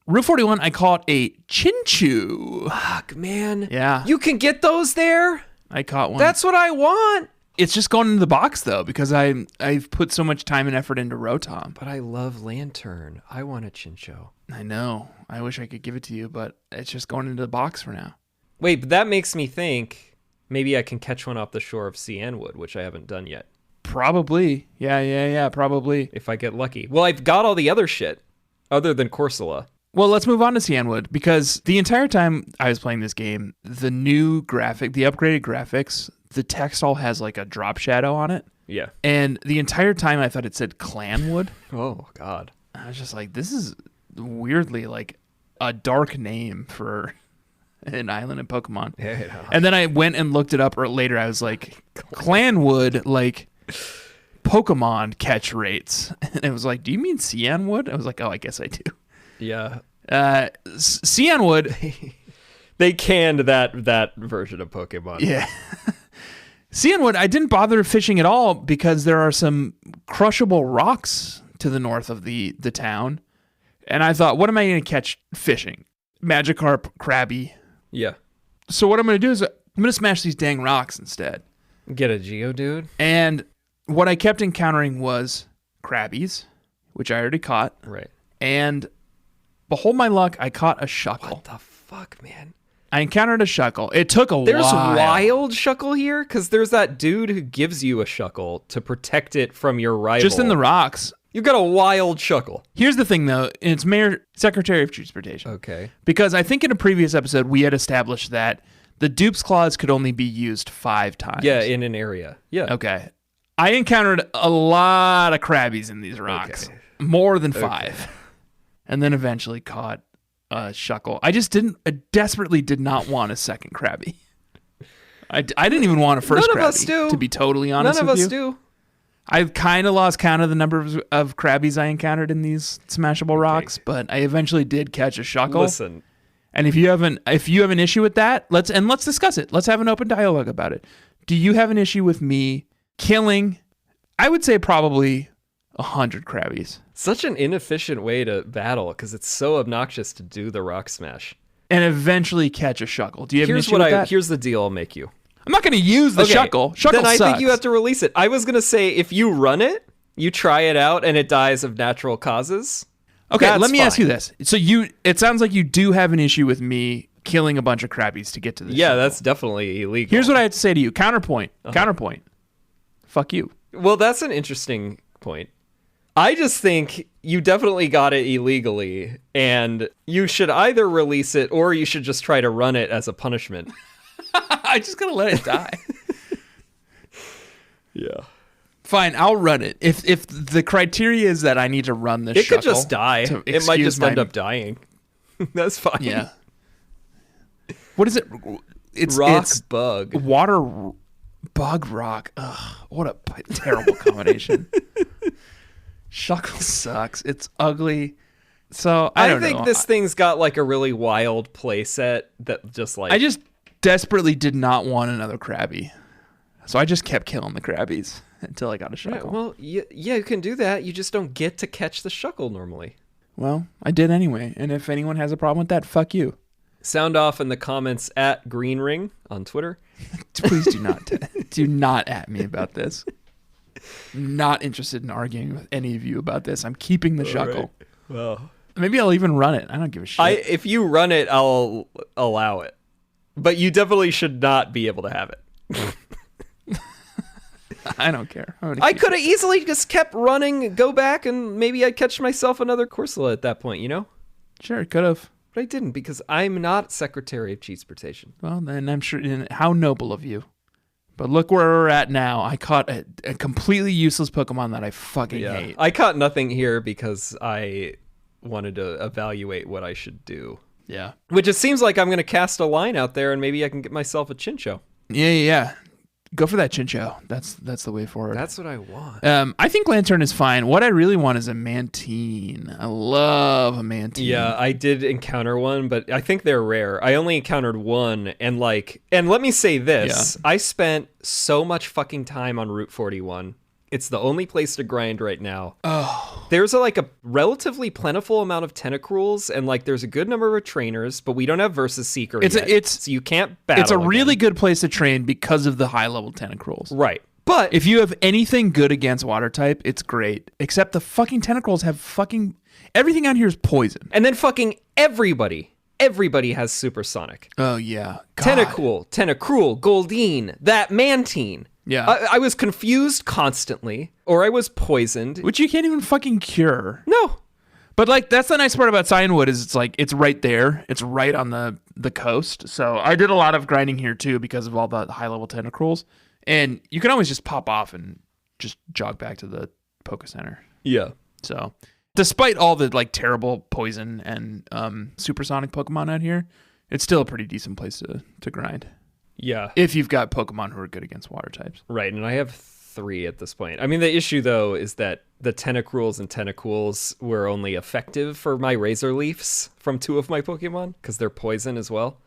Route 41, I caught a Chinchou. Fuck, man. Yeah. You can get those there? I caught one. That's what I want. It's just going into the box, though, because I've put so much time and effort into Rotom. But I love Lantern. I want a Chinchou. I know. I wish I could give it to you, but it's just going into the box for now. Wait, but that makes me think maybe I can catch one off the shore of Cianwood, which I haven't done yet. Probably. Yeah, probably. If I get lucky. Well, I've got all the other shit other than Corsola. Well, let's move on to Cianwood, because the entire time I was playing this game, the new graphic, the upgraded graphics, the text all has like a drop shadow on it. Yeah. And the entire time I thought it said Clanwood. Oh, God. I was just like, this is weirdly like a dark name for an island in Pokemon. Yeah. And then I went and looked it up later. I was like, Clanwood, like Pokemon catch rates. And it was like, do you mean Cianwood? I was like, oh, I guess I do. Yeah. Cianwood. They canned that version of Pokemon. Yeah. Cianwood, I didn't bother fishing at all because there are some crushable rocks to the north of the town. And I thought, what am I going to catch fishing? Magikarp, Krabby. Yeah. So what I'm going to do is I'm going to smash these dang rocks instead. Get a Geodude? And what I kept encountering was Krabbies, which I already caught. Right. And behold my luck, I caught a Shuckle. What the fuck, man? I encountered a Shuckle. It took a while. There's wild Shuckle here? Because there's that dude who gives you a Shuckle to protect it from your rival. Just in the rocks. You've got a wild Shuckle. Here's the thing, though. It's Secretary of Transportation. Okay. Because I think in a previous episode, we had established that the dupe's claws could only be used 5 times. Yeah, in an area. Yeah. Okay. I encountered a lot of Krabbies in these rocks. Okay. More than 5. Okay. And then eventually caught a Shuckle. I desperately did not want a second Krabby. I didn't even want a first Krabby. None of us do. To be totally honest with you. None of us do. I've kind of lost count of the number of Krabbies I encountered in these smashable rocks, but I eventually did catch a Shuckle. Listen. And if you have an issue with that, let's discuss it. Let's have an open dialogue about it. Do you have an issue with me killing, I would say probably 100 crabbies? Such an inefficient way to battle because it's so obnoxious to do the rock smash. And eventually catch a shuckle. Do you have an issue with that? Here's the deal I'll make you. I'm not going to use the shuckle. Shuckle then I sucks. think you have to release it. I was going to say if you run it, you try it out, and it dies of natural causes. Okay, let me ask you this. So it sounds like you do have an issue with me killing a bunch of crabbies to get to this. Yeah, shuckle. that's definitely illegal. Here's what I have to say to you. Counterpoint. Counterpoint. Fuck you. Well, that's an interesting point. I just think you definitely got it illegally, and you should either release it or you should just try to run it as a punishment. I'm just going to let it die. Yeah. Fine, I'll run it. If the criteria is that I need to run this, it could just die. It might just end up dying. That's fine. Yeah. What is it? It's bug. Water bug rock. Ugh, what a terrible combination. Shuckle sucks. It's ugly. So I think this thing's got like a really wild play set that just like I just desperately did not want another crabby. So I just kept killing the crabbies until I got a shuckle. Yeah, well, yeah, you can do that. You just don't get to catch the shuckle normally. Well, I did anyway. And if anyone has a problem with that, fuck you. Sound off in the comments at Greenring on Twitter. Please do not at me about this. Not interested in arguing with any of you about this. I'm keeping the shuckle. Right. Well, maybe I'll even run it. I don't give a shit. If you run it, I'll allow it. But you definitely should not be able to have it. I don't care. I could have easily just kept running, go back, and maybe I'd catch myself another Corsola at that point, you know? Sure, could have. But I didn't because I'm not Secretary of Cheeseportation. Well, then I'm sure. How noble of you. But look where we're at now. I caught a completely useless Pokemon that I fucking hate. I caught nothing here because I wanted to evaluate what I should do. Yeah. Which it seems like I'm going to cast a line out there and maybe I can get myself a Chinchou. Yeah. Go for that Chinchou. That's the way forward. That's what I want. I think Lantern is fine. What I really want is a Mantine. I love a Mantine. Yeah, I did encounter one, but I think they're rare. I only encountered one, and let me say this. Yeah. I spent so much fucking time on Route 41. It's the only place to grind right now. Oh. There's a relatively plentiful amount of Tentacruels, and there's a good number of trainers, but we don't have versus Seeker yet. So you can't battle. It's a really good place to train because of the high level Tentacruels. Right. But if you have anything good against water type, it's great. Except the fucking Tentacruels have fucking everything out here is poison. And then fucking everybody has Supersonic. Oh yeah. Tentacruel, Goldeen, that Mantine. Yeah. I was confused constantly, or I was poisoned. Which you can't even fucking cure. No. But that's the nice part about Cianwood is it's right there. It's right on the coast. So I did a lot of grinding here too because of all the high level Tentacruels. And you can always just pop off and just jog back to the Poke Center. Yeah. So despite all the terrible poison and supersonic Pokemon out here, it's still a pretty decent place to grind. Yeah. If you've got Pokemon who are good against water types. Right, and I have 3 at this point. I mean, the issue, though, is that the Tentacruels and Tentacools were only effective for my Razor Leafs from 2 of my Pokemon, because they're poison as well.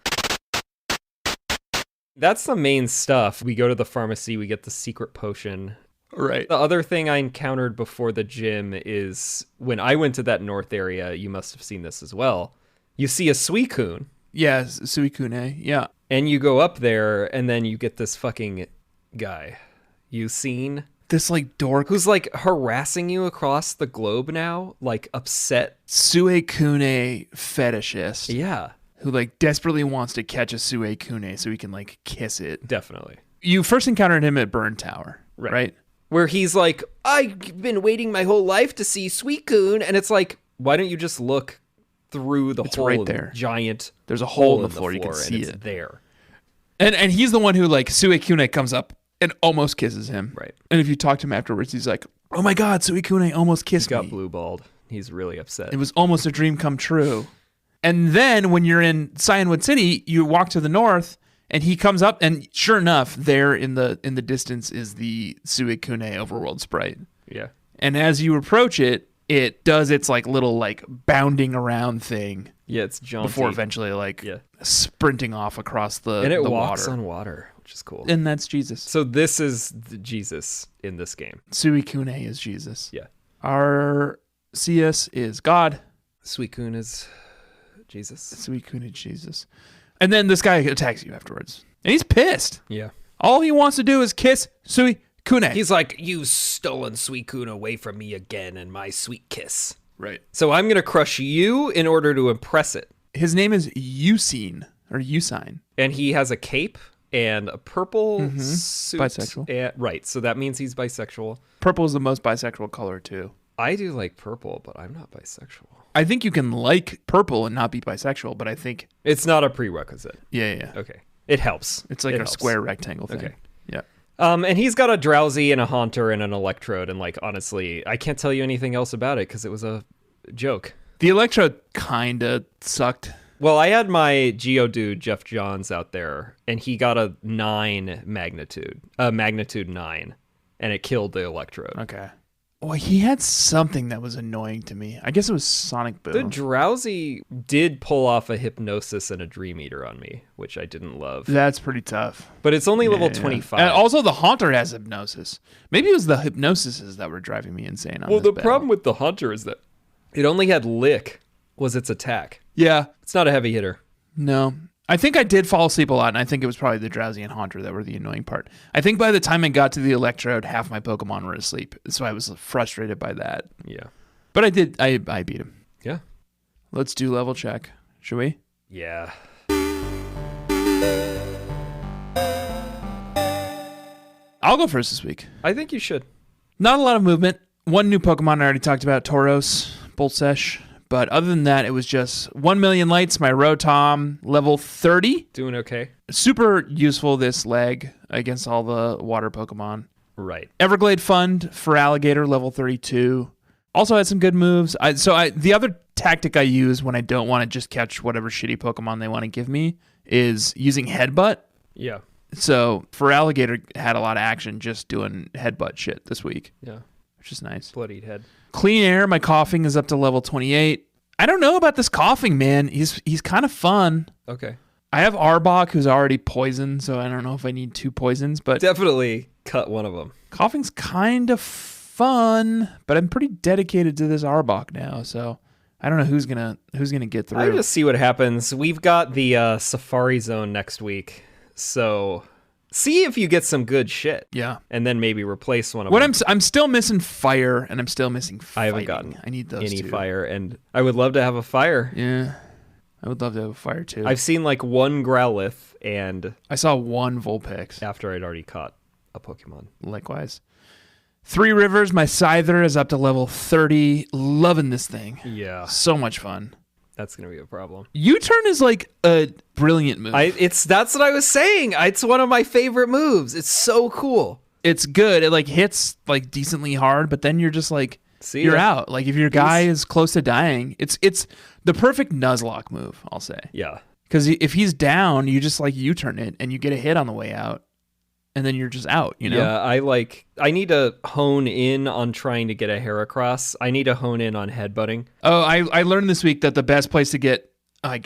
That's the main stuff. We go to the pharmacy, we get the secret potion. Right. The other thing I encountered before the gym is when I went to that north area, you must have seen this as well. You see a Suicune. Yeah, Suicune, yeah. And you go up there, and then you get this fucking guy. You seen? This dork. Who's harassing you across the globe now? Upset. Suicune fetishist. Yeah. Who desperately wants to catch a Suicune so he can kiss it. Definitely. You first encountered him at Burn Tower, right? Where he's I've been waiting my whole life to see Suicune, and it's why don't you just look through the hole right there. Giant there's a hole in the floor, you can see it's it there. And he's the one who Suicune comes up and almost kisses him. Right. And if you talk to him afterwards, he's like, oh my god, Suicune almost kissed me. He got blue-balled. He's really upset. It was almost a dream come true. And then when you're in Cianwood City, you walk to the north and he comes up and sure enough, there in the distance is the Suicune overworld sprite. Yeah. And as you approach it, it does its little bounding around thing Yeah, it's jaunty. Before eventually sprinting off across the and it the walks water. on water, which is cool. And that's Jesus. So this is the Jesus in this game. Suicune is Jesus. Yeah. Our CS is God. Suicune is Jesus. Suicune is Jesus. And then this guy attacks you afterwards. And he's pissed. Yeah. All he wants to do is kiss Suicune. He's like, you've stolen Suicune away from me again and my sweet kiss. Right. So I'm going to crush you in order to impress it. His name is Ucine, or Ucine. And he has a cape and a purple suit. Bisexual. Right, so that means he's bisexual. Purple is the most bisexual color, too. I do like purple, but I'm not bisexual. I think you can like purple and not be bisexual, but I think... It's not a prerequisite. Yeah. Okay. It helps. It's like it a helps. square rectangle thing. Okay. Yeah. And he's got a Drowsy and a Haunter and an Electrode, and like, honestly, I can't tell you anything else about it because it was a joke. The Electrode kind of sucked. Well, I had my Geodude Jeff Johns out there, and he got a 9 magnitude, magnitude 9, and it killed the Electrode. Okay. Well, he had something that was annoying to me. I guess it was Sonic Boom. The Drowsy did pull off a Hypnosis and a Dream Eater on me, which I didn't love. That's pretty tough. But it's only level Yeah. 25. And also, the Haunter has Hypnosis. Maybe it was the Hypnosises that were driving me insane on well, this the battle. problem with the Haunter is that it only had Lick was its attack. Yeah. It's not a heavy hitter. No. I think I did fall asleep a lot, and I think it was probably the Drowsy and Haunter that were the annoying part. I think by the time I got to the Electrode, half my Pokemon were asleep, so I was frustrated by that. Yeah. But I did. I beat him. Yeah. Let's do level check. Should we? Yeah. I'll go first this week. I think you should. Not a lot of movement. One new Pokemon I already talked about, Tauros, Boltsesh. But other than that, it was just 1 million lights, my Rotom, level 30. Doing okay. Super useful this leg against all the water Pokemon. Right. Everglade Fund for Alligator, level 32. Also had some good moves. The other tactic I use when I don't want to just catch whatever shitty Pokemon they want to give me is using Headbutt. Yeah. So for Alligator, had a lot of action just doing Headbutt shit this week. Yeah. Which is nice. Bloodied head. Clean Air, my coughing is up to level 28. I don't know about this coughing, man. He's kind of fun. Okay. I have Arbok, who's already poisoned, so I don't know if I need 2 poisons, but Definitely cut one of them. coughing's kind of fun, but I'm pretty dedicated to this Arbok now, so I don't know who's gonna get through. I just see what happens. We've got the Safari Zone next week, so see if you get some good shit. Yeah. And then maybe replace one of them. I'm still missing fire, and I'm still missing fighting. I haven't gotten I need those any 2. fire, and I would love to have a fire. Yeah. I would love to have a fire too. I've seen like 1 Growlithe, and I saw 1 Vulpix. after I'd already caught a Pokemon. Likewise. 3 Rivers, my Scyther is up to level 30. Loving this thing. Yeah, So much fun. that's gonna be a problem. U-turn is like a brilliant move. That's what I was saying. It's one of my favorite moves. It's so cool. It's good. It like hits like decently hard, but then you're just like you're out. Like if your guy is close to dying, it's the perfect Nuzlocke move, I'll say. Yeah. Because if he's down, you just like U-turn it and you get a hit on the way out, and then you're just out. You know? Yeah, I need to hone in on trying to get a Heracross. I need to hone in on headbutting. Oh, I learned this week that the best place to get I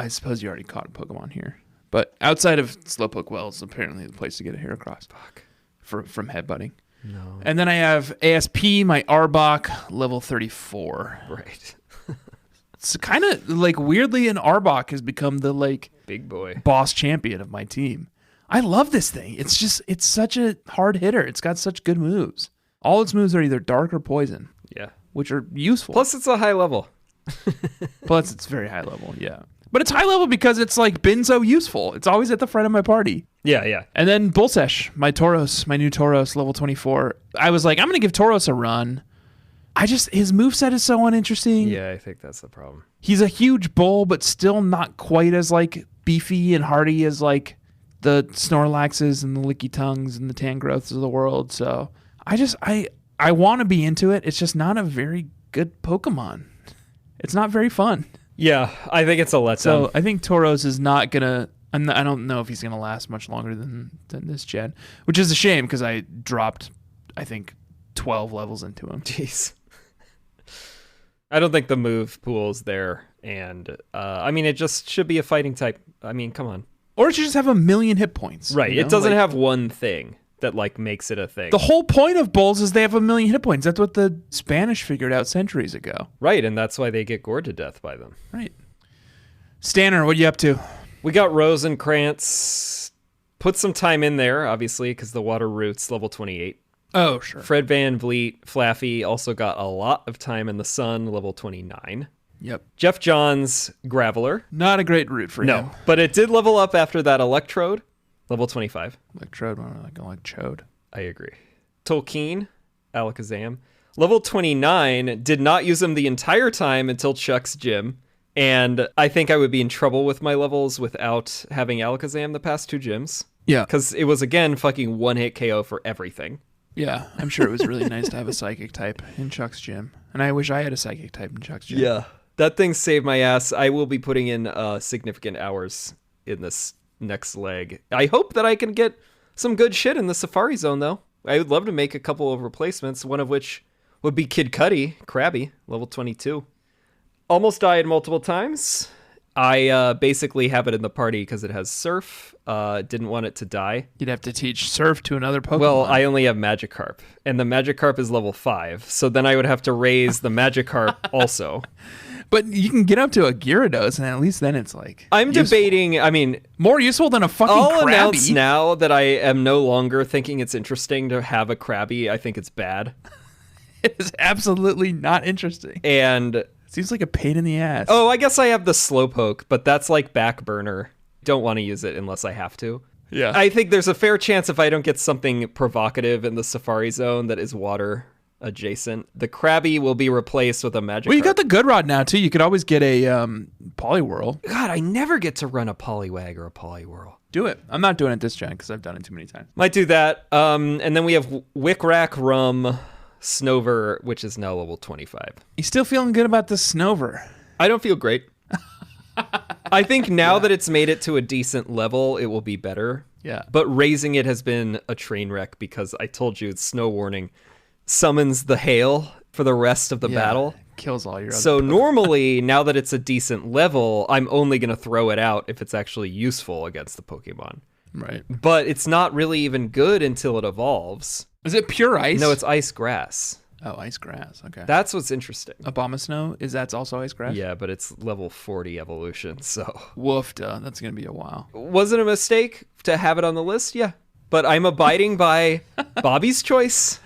suppose you already caught a Pokemon here, but outside of Slowpoke Wells, apparently the place to get a Heracross. Fuck. From headbutting. No. And then I have ASP, my Arbok, level 34. Right. It's kind of like weirdly an Arbok has become the like Big boy. boss champion of my team. I love this thing. It's such a hard hitter. It's got such good moves. All its moves are either dark or poison, Yeah. which are useful. Plus, it's a high level. Plus it's very high level, yeah. But it's high level because it's like been so useful. It's always at the front of my party. Yeah, yeah. And then Boltsesh, my new Tauros, level 24. I was like, I'm going to give Tauros a run. His moveset is so uninteresting. Yeah, I think that's the problem. He's a huge bull, but still not quite as like beefy and hardy as like the Snorlaxes and the Licky Tongues and the Tangrowths of the world. So I want to be into it. It's just not a very good Pokemon. It's not very fun. Yeah, I think it's a letdown. So I think Tauros is not gonna. I don't know if he's gonna last much longer than this gen, which is a shame because I dropped, I think, 12 levels into him. Jeez. I don't think the move pool's there. And, I mean, it just should be a fighting type. I mean, come on. Or it should just have 1,000,000 hit points. Right. You know? It doesn't have one thing that, like, makes it a thing. The whole point of bulls is they have 1,000,000 hit points. That's what the Spanish figured out centuries ago. Right, and that's why they get gored to death by them. Right. Stanner, what are you up to? We got Rosencrantz. Put some time in there, obviously, because the water roots, level 28. Oh, sure. Fred Van Vliet, Flaffy, also got a lot of time in the sun, level 29. Yep. Jeff Johns, Graveler. Not a great route for him. No, but it did level up after that Electrode, level 25. Electrode, more like Electrode. I agree. Tolkien, Alakazam. Level 29, did not use him the entire time until Chuck's gym. And I think I would be in trouble with my levels without having Alakazam the past 2 gyms. Yeah. Because it was, again, fucking one-hit KO for everything. Yeah, I'm sure it was really nice to have a psychic type in Chuck's gym. And I wish I had a psychic type in Chuck's gym. Yeah. That thing saved my ass. I will be putting in significant hours in this next leg. I hope that I can get some good shit in the Safari Zone, though. I would love to make a couple of replacements, one of which would be Kid Cudi, Krabby, level 22. Almost died multiple times. I basically have it in the party because it has Surf. Didn't want it to die. You'd have to teach Surf to another Pokemon. Well, I only have Magikarp, and the Magikarp is level 5, so then I would have to raise the Magikarp also. But you can get up to a Gyarados, and at least then it's like I'm useful. debating, I mean... More useful than a fucking I'll Krabby. announce now that I am no longer thinking it's interesting to have a Krabby. I think it's bad. It is absolutely not interesting. And... Seems like a pain in the ass. Oh, I guess I have the Slowpoke, but that's like back burner. Don't want to use it unless I have to. Yeah. I think there's a fair chance if I don't get something provocative in the Safari Zone that is water adjacent, the Krabby will be replaced with a Magikarp. Well, you got the good rod now, too. You could always get a Poliwhirl. God, I never get to run a Poliwag or a Poliwhirl. Do it. I'm not doing it this gen because I've done it too many times. Might do that. And then we have Wickrack Rum Snover, which is now level 25. You still feeling good about the Snover? I don't feel great. I think now that it's made it to a decent level, it will be better. Yeah. But raising it has been a train wreck because I told you it's Snow Warning summons the hail for the rest of the battle. Kills all your other So Pokemon. normally, now that it's a decent level, I'm only going to throw it out if it's actually useful against the Pokemon. Right. But it's not really even good until it evolves. Is it pure ice? No, it's ice grass. Oh, ice grass. Okay. That's what's interesting. Abomasnow, that's also ice grass? Yeah, but it's level 40 evolution, so... Woofda. That's going to be a while. Was it a mistake to have it on the list? Yeah. But I'm abiding by Bobby's choice,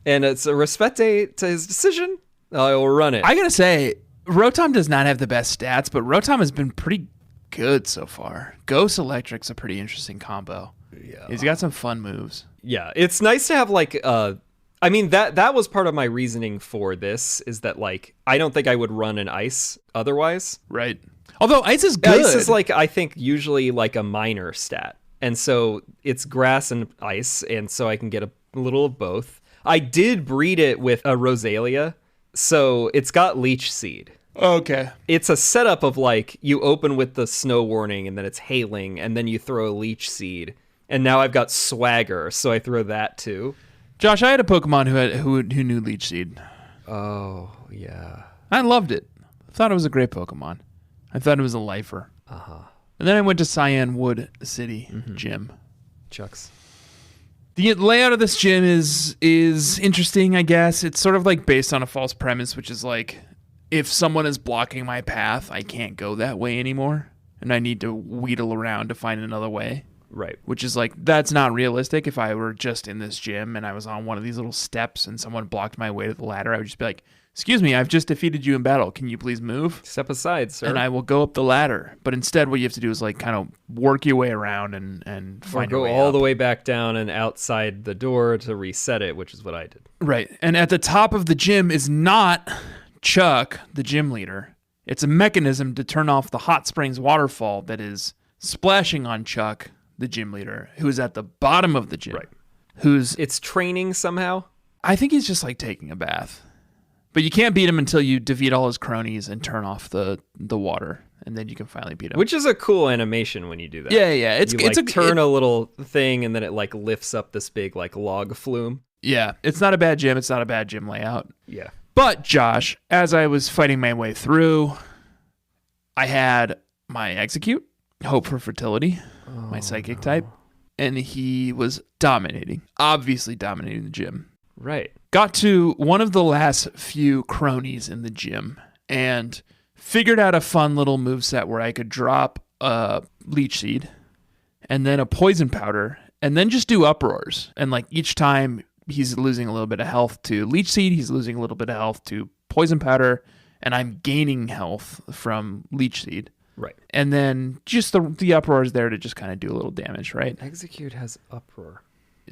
and it's a respect to his decision. I will run it. I got to say, Rotom does not have the best stats, but Rotom has been pretty good so far. Ghost Electric's a pretty interesting combo. Yeah. He's got some fun moves. Yeah, it's nice to have, like, I mean, that was part of my reasoning for this, is that, like, I don't think I would run an ice otherwise. Right. Although ice is good. Ice is, like, I think, usually, like, a minor stat. And so it's grass and ice, and so I can get a little of both. I did breed it with a Rosalia, so it's got Leech Seed. Okay. It's a setup of, like, you open with the Snow Warning, and then it's hailing, and then you throw a Leech Seed. And now I've got Swagger, so I throw that, too. Josh, I had a Pokemon who knew Leech Seed. Oh, yeah. I loved it. I thought it was a great Pokemon. I thought it was a lifer. Uh-huh. And then I went to Cianwood City gym. Chucks. The layout of this gym is interesting, I guess. It's sort of like based on a false premise, which is like, if someone is blocking my path, I can't go that way anymore. And I need to wheedle around to find another way. Right. Which is like, that's not realistic. If I were just in this gym and I was on one of these little steps and someone blocked my way to the ladder, I would just be like, excuse me, I've just defeated you in battle. Can you please move? Step aside, sir. And I will go up the ladder. But instead, what you have to do is like kind of work your way around and find your go way all up. the way back down and outside the door to reset it, which is what I did. Right. And at the top of the gym is not Chuck, the gym leader. It's a mechanism to turn off the hot springs waterfall that is splashing on Chuck, the gym leader, who's at the bottom of the gym. Right. It's training somehow? I think he's just like taking a bath. But you can't beat him until you defeat all his cronies and turn off the water, and then you can finally beat him. Which is a cool animation when you do that. Yeah. It's a turn a little thing, and then it like lifts up this big like log flume. Yeah, it's not a bad gym. It's not a bad gym layout. Yeah. But, Josh, as I was fighting my way through, I had my execute, hope for fertility, my psychic type, and he was dominating, obviously dominating the gym. Right. Got to one of the last few cronies in the gym and figured out a fun little moveset where I could drop a leech seed and then a poison powder and then just do uproars. And like each time he's losing a little bit of health to leech seed, he's losing a little bit of health to poison powder, and I'm gaining health from leech seed. Right. And then just the uproar is there to just kind of do a little damage, right? Execute has uproar.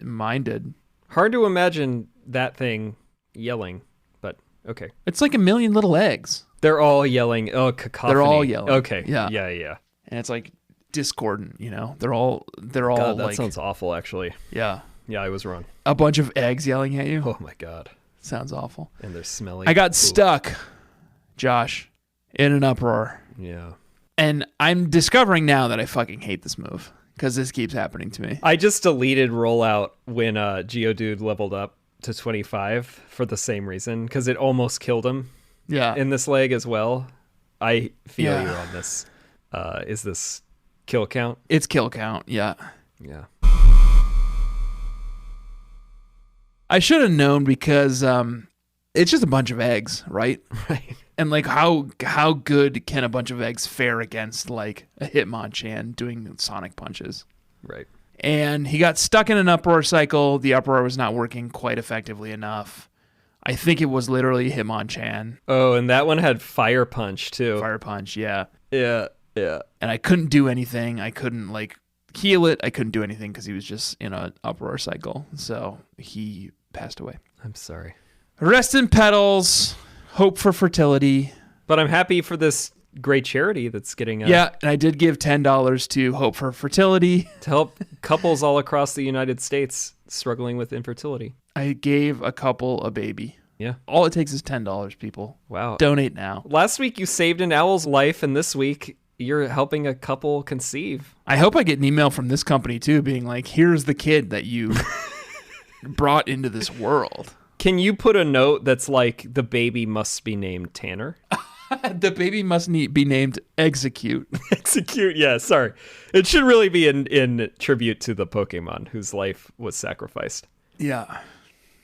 Mine did. Hard to imagine that thing yelling, but okay. It's like a million little eggs. They're all yelling. Oh, cacophony. They're all yelling. Okay. Yeah. Yeah. And it's like discordant, you know? They're all God, that like... sounds awful, actually. Yeah. Yeah, I was wrong. A bunch of eggs yelling at you. Oh, my God. Sounds awful. And they're smelly. I got stuck, Josh, in an uproar. Yeah. And I'm discovering now that I fucking hate this move because this keeps happening to me. I just deleted rollout when Geodude leveled up to 25 for the same reason, because it almost killed him in this leg as well. I feel you on this. Is this kill count? It's kill count, yeah. Yeah. I should have known because it's just a bunch of eggs, right? Right. And like how good can a bunch of eggs fare against like a Hitmonchan doing sonic punches? Right. And he got stuck in an uproar cycle. The uproar was not working quite effectively enough. I think it was literally Hitmonchan. Oh, and that one had Fire Punch too. Fire Punch, yeah. Yeah. And I couldn't do anything. I couldn't like heal it. I couldn't do anything because he was just in an uproar cycle. So he passed away. I'm sorry. Rest in petals. Hope for fertility. But I'm happy for this great charity that's getting Yeah, and I did give $10 to Hope for Fertility to help couples all across the United States struggling with infertility. I gave a couple a baby. Yeah. All it takes is $10, people. Wow. Donate now. Last week you saved an owl's life, and this week you're helping a couple conceive. I hope I get an email from this company too being like, here's the kid that you brought into this world. Can you put a note that's like, the baby must be named Tanner? The baby must be named Execute. Execute, yeah, sorry. It should really be in tribute to the Pokemon whose life was sacrificed. Yeah.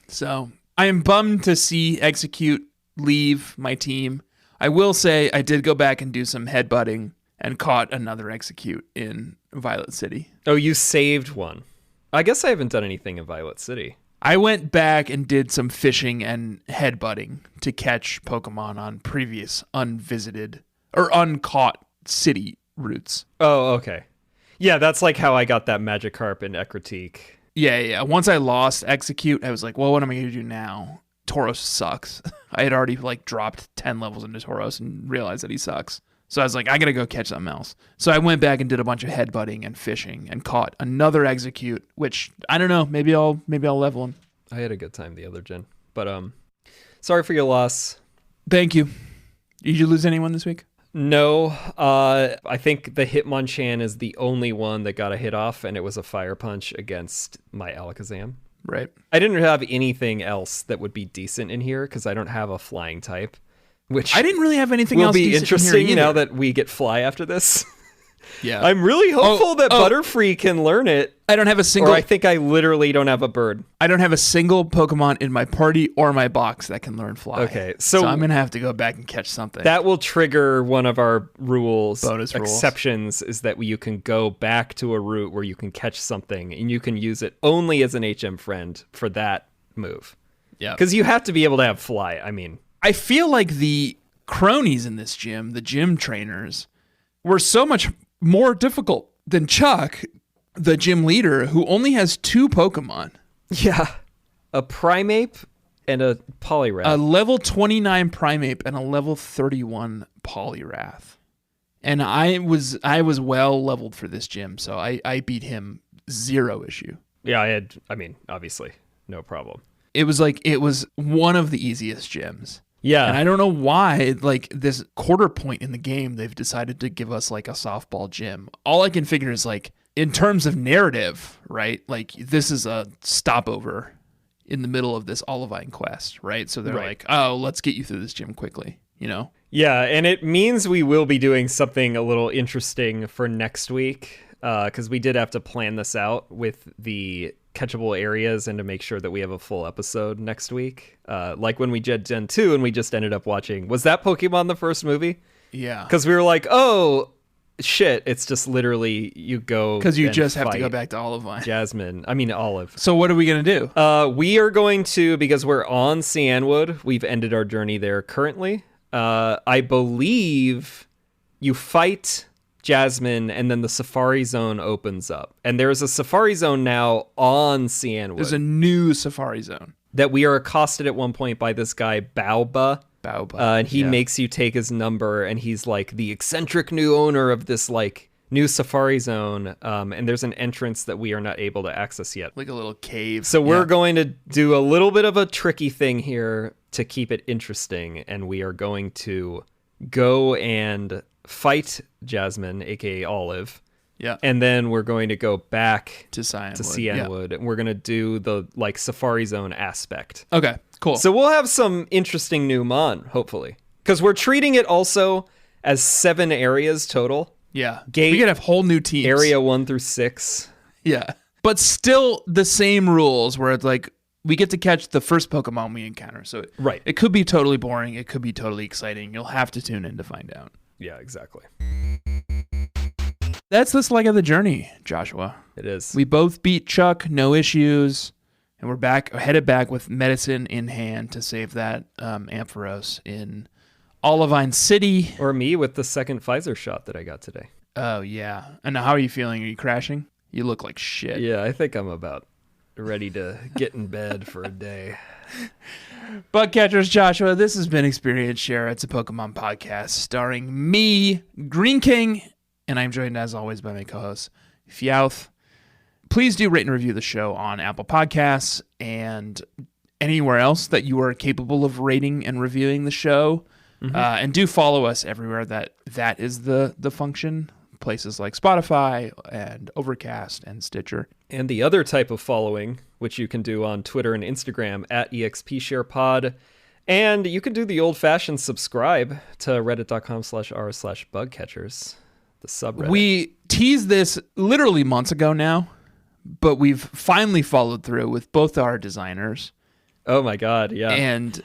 So I am bummed to see Execute leave my team. I will say I did go back and do some headbutting and caught another Execute in Violet City. Oh, you saved one. I guess I haven't done anything in Violet City. I went back and did some fishing and headbutting to catch Pokemon on previous unvisited or uncaught city routes. Oh, okay. Yeah, that's like how I got that Magikarp in Ecruteak. Yeah. Once I lost Execute, I was like, well, what am I going to do now? Tauros sucks. I had already like dropped 10 levels into Tauros and realized that he sucks. So I was like, I got to go catch something else. So I went back and did a bunch of headbutting and fishing and caught another Execute, which I don't know, maybe I'll level him. I had a good time the other gen. But sorry for your loss. Thank you. Did you lose anyone this week? No, I think the Hitmonchan is the only one that got a hit off, and it was a Fire Punch against my Alakazam. Right. I didn't have anything else that would be decent in here because I don't have a flying type. Which I didn't really have anything else will be decent interesting in here now that we get fly after this. Yeah. I'm really hopeful that Butterfree can learn it. I don't have a single... Or I think I literally don't have a bird. I don't have a single Pokemon in my party or my box that can learn fly. Okay, so I'm going to have to go back and catch something. That will trigger one of our rules. Bonus rules. Exceptions is that you can go back to a route where you can catch something, and you can use it only as an HM friend for that move. Yeah. Because you have to be able to have fly. I mean... I feel like the cronies in this gym, the gym trainers, were so much more difficult than Chuck, the gym leader, who only has 2 Pokemon. Yeah. A Primeape and a Poliwrath. A level 29 Primeape and a level 31 Poliwrath. And I was well leveled for this gym, so I beat him 0 issue. Yeah, obviously, no problem. It was one of the easiest gyms. Yeah. And I don't know why, like, this quarter point in the game, they've decided to give us, like, a softball gym. All I can figure is, like, in terms of narrative, right? Like, this is a stopover in the middle of this Olivine quest, right? So they're Right. like, oh, let's get you through this gym quickly, you know? Yeah, and it means we will be doing something a little interesting for next week, because we did have to plan this out with the catchable areas and to make sure that we have a full episode next week. Like when we did Gen 2 and we just ended up watching, was that Pokemon the first movie? Yeah. Because we were like, oh, shit, it's just literally you go Because you and just have to fight go back to Olivine. Olive. So what are we going to do? We are going to, because we're on Cianwood, we've ended our journey there currently. I believe you fight Jasmine and then the Safari Zone opens up. And there's a Safari Zone now on Cianwood. There's a new Safari Zone. That we are accosted at one point by this guy, Baoba. And he yeah. makes you take his number, and he's like the eccentric new owner of this like new Safari Zone. And there's an entrance that we are not able to access yet. Like a little cave. So we're going to do a little bit of a tricky thing here to keep it interesting, and we are going to go and fight Jasmine, aka Olive. Yeah. And then we're going to go back To Cianwood. to Cianwood, and we're going to do the like Safari Zone aspect. Okay, cool. So we'll have some interesting new Mon, hopefully. Because we're treating it also as 7 areas total. yeah. Gate, we could have whole new teams. Area 1 through 6. Yeah. But still the same rules where it's like we get to catch the first Pokemon we encounter. So Right. it could be totally boring. It could be totally exciting. You'll have to tune in to find out. Yeah, exactly. That's this leg of the journey, Joshua. It is. We both beat Chuck, no issues, and we're headed back with medicine in hand to save that Ampharos in Olivine City. Or me with the second Pfizer shot that I got today. Oh, yeah. And how are you feeling? Are you crashing? You look like shit. Yeah, I think I'm about ready to get in bed for a day. Bug catchers, Joshua, this has been Experience Share. It's a Pokemon podcast starring me, Green King, and I'm joined as always by my co-host, Fiyouth. Please do rate and review the show on Apple Podcasts and anywhere else that you are capable of rating and reviewing the show. And do follow us everywhere that is the function. Places like Spotify and Overcast and Stitcher. And the other type of following, which you can do on Twitter and Instagram at EXPSharePod. And you can do the old-fashioned subscribe to reddit.com/r/bugcatchers, the subreddit. We teased this literally months ago now, but we've finally followed through with both our designers. Oh my God, yeah. And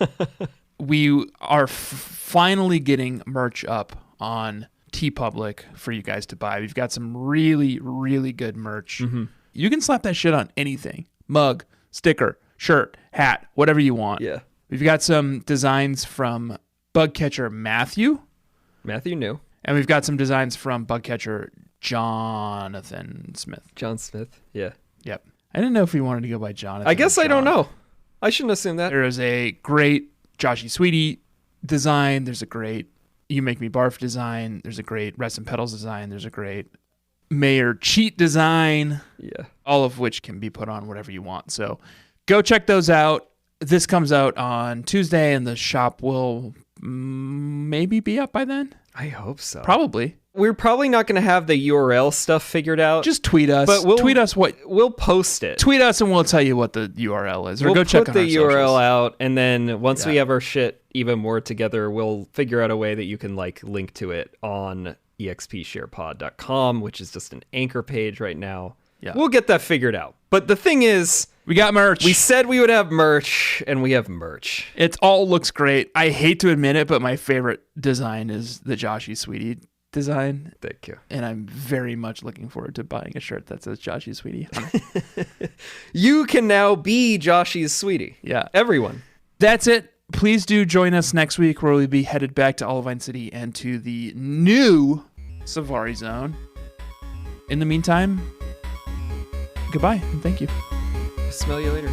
we are finally getting merch up on TeePublic for you guys to buy. We've got some really, really good merch. You can slap that shit on anything. Mug, sticker, shirt, hat, whatever you want. Yeah. We've got some designs from Bugcatcher Matthew. Matthew knew. And we've got some designs from Bugcatcher Jonathan Smith. John Smith, yeah. Yep. I didn't know if we wanted to go by Jonathan. I guess or I don't John. know. I shouldn't assume that. There is a great Joshy Sweetie design. There's a great You Make Me Barf design. There's a great Rest and Petals design. There's a great Mayor Cheat design. Yeah. All of which can be put on whatever you want. So go check those out. This comes out on Tuesday, and the shop will maybe be up by then. I hope so. Probably. We're probably not going to have the URL stuff figured out. Just tweet us. But tweet us what. We'll post it. Tweet us, and we'll tell you what the URL is. Or We'll go check put on the our URL socials. out, and then once we Yeah. have our shit even more together, we'll figure out a way that you can like link to it on expsharepod.com, which is just an anchor page right now. Yeah. We'll get that figured out. But the thing is, We got merch. we said we would have merch, and we have merch. It all looks great. I hate to admit it, but my favorite design is the Joshy Sweetie design. Thank you. And I'm very much looking forward to buying a shirt that says Joshy Sweetie. You can now be Joshy's sweetie. Yeah. Everyone. That's it. Please do join us next week where we'll be headed back to Olivine City and to the new Safari Zone. In the meantime, goodbye and thank you. Smell you later.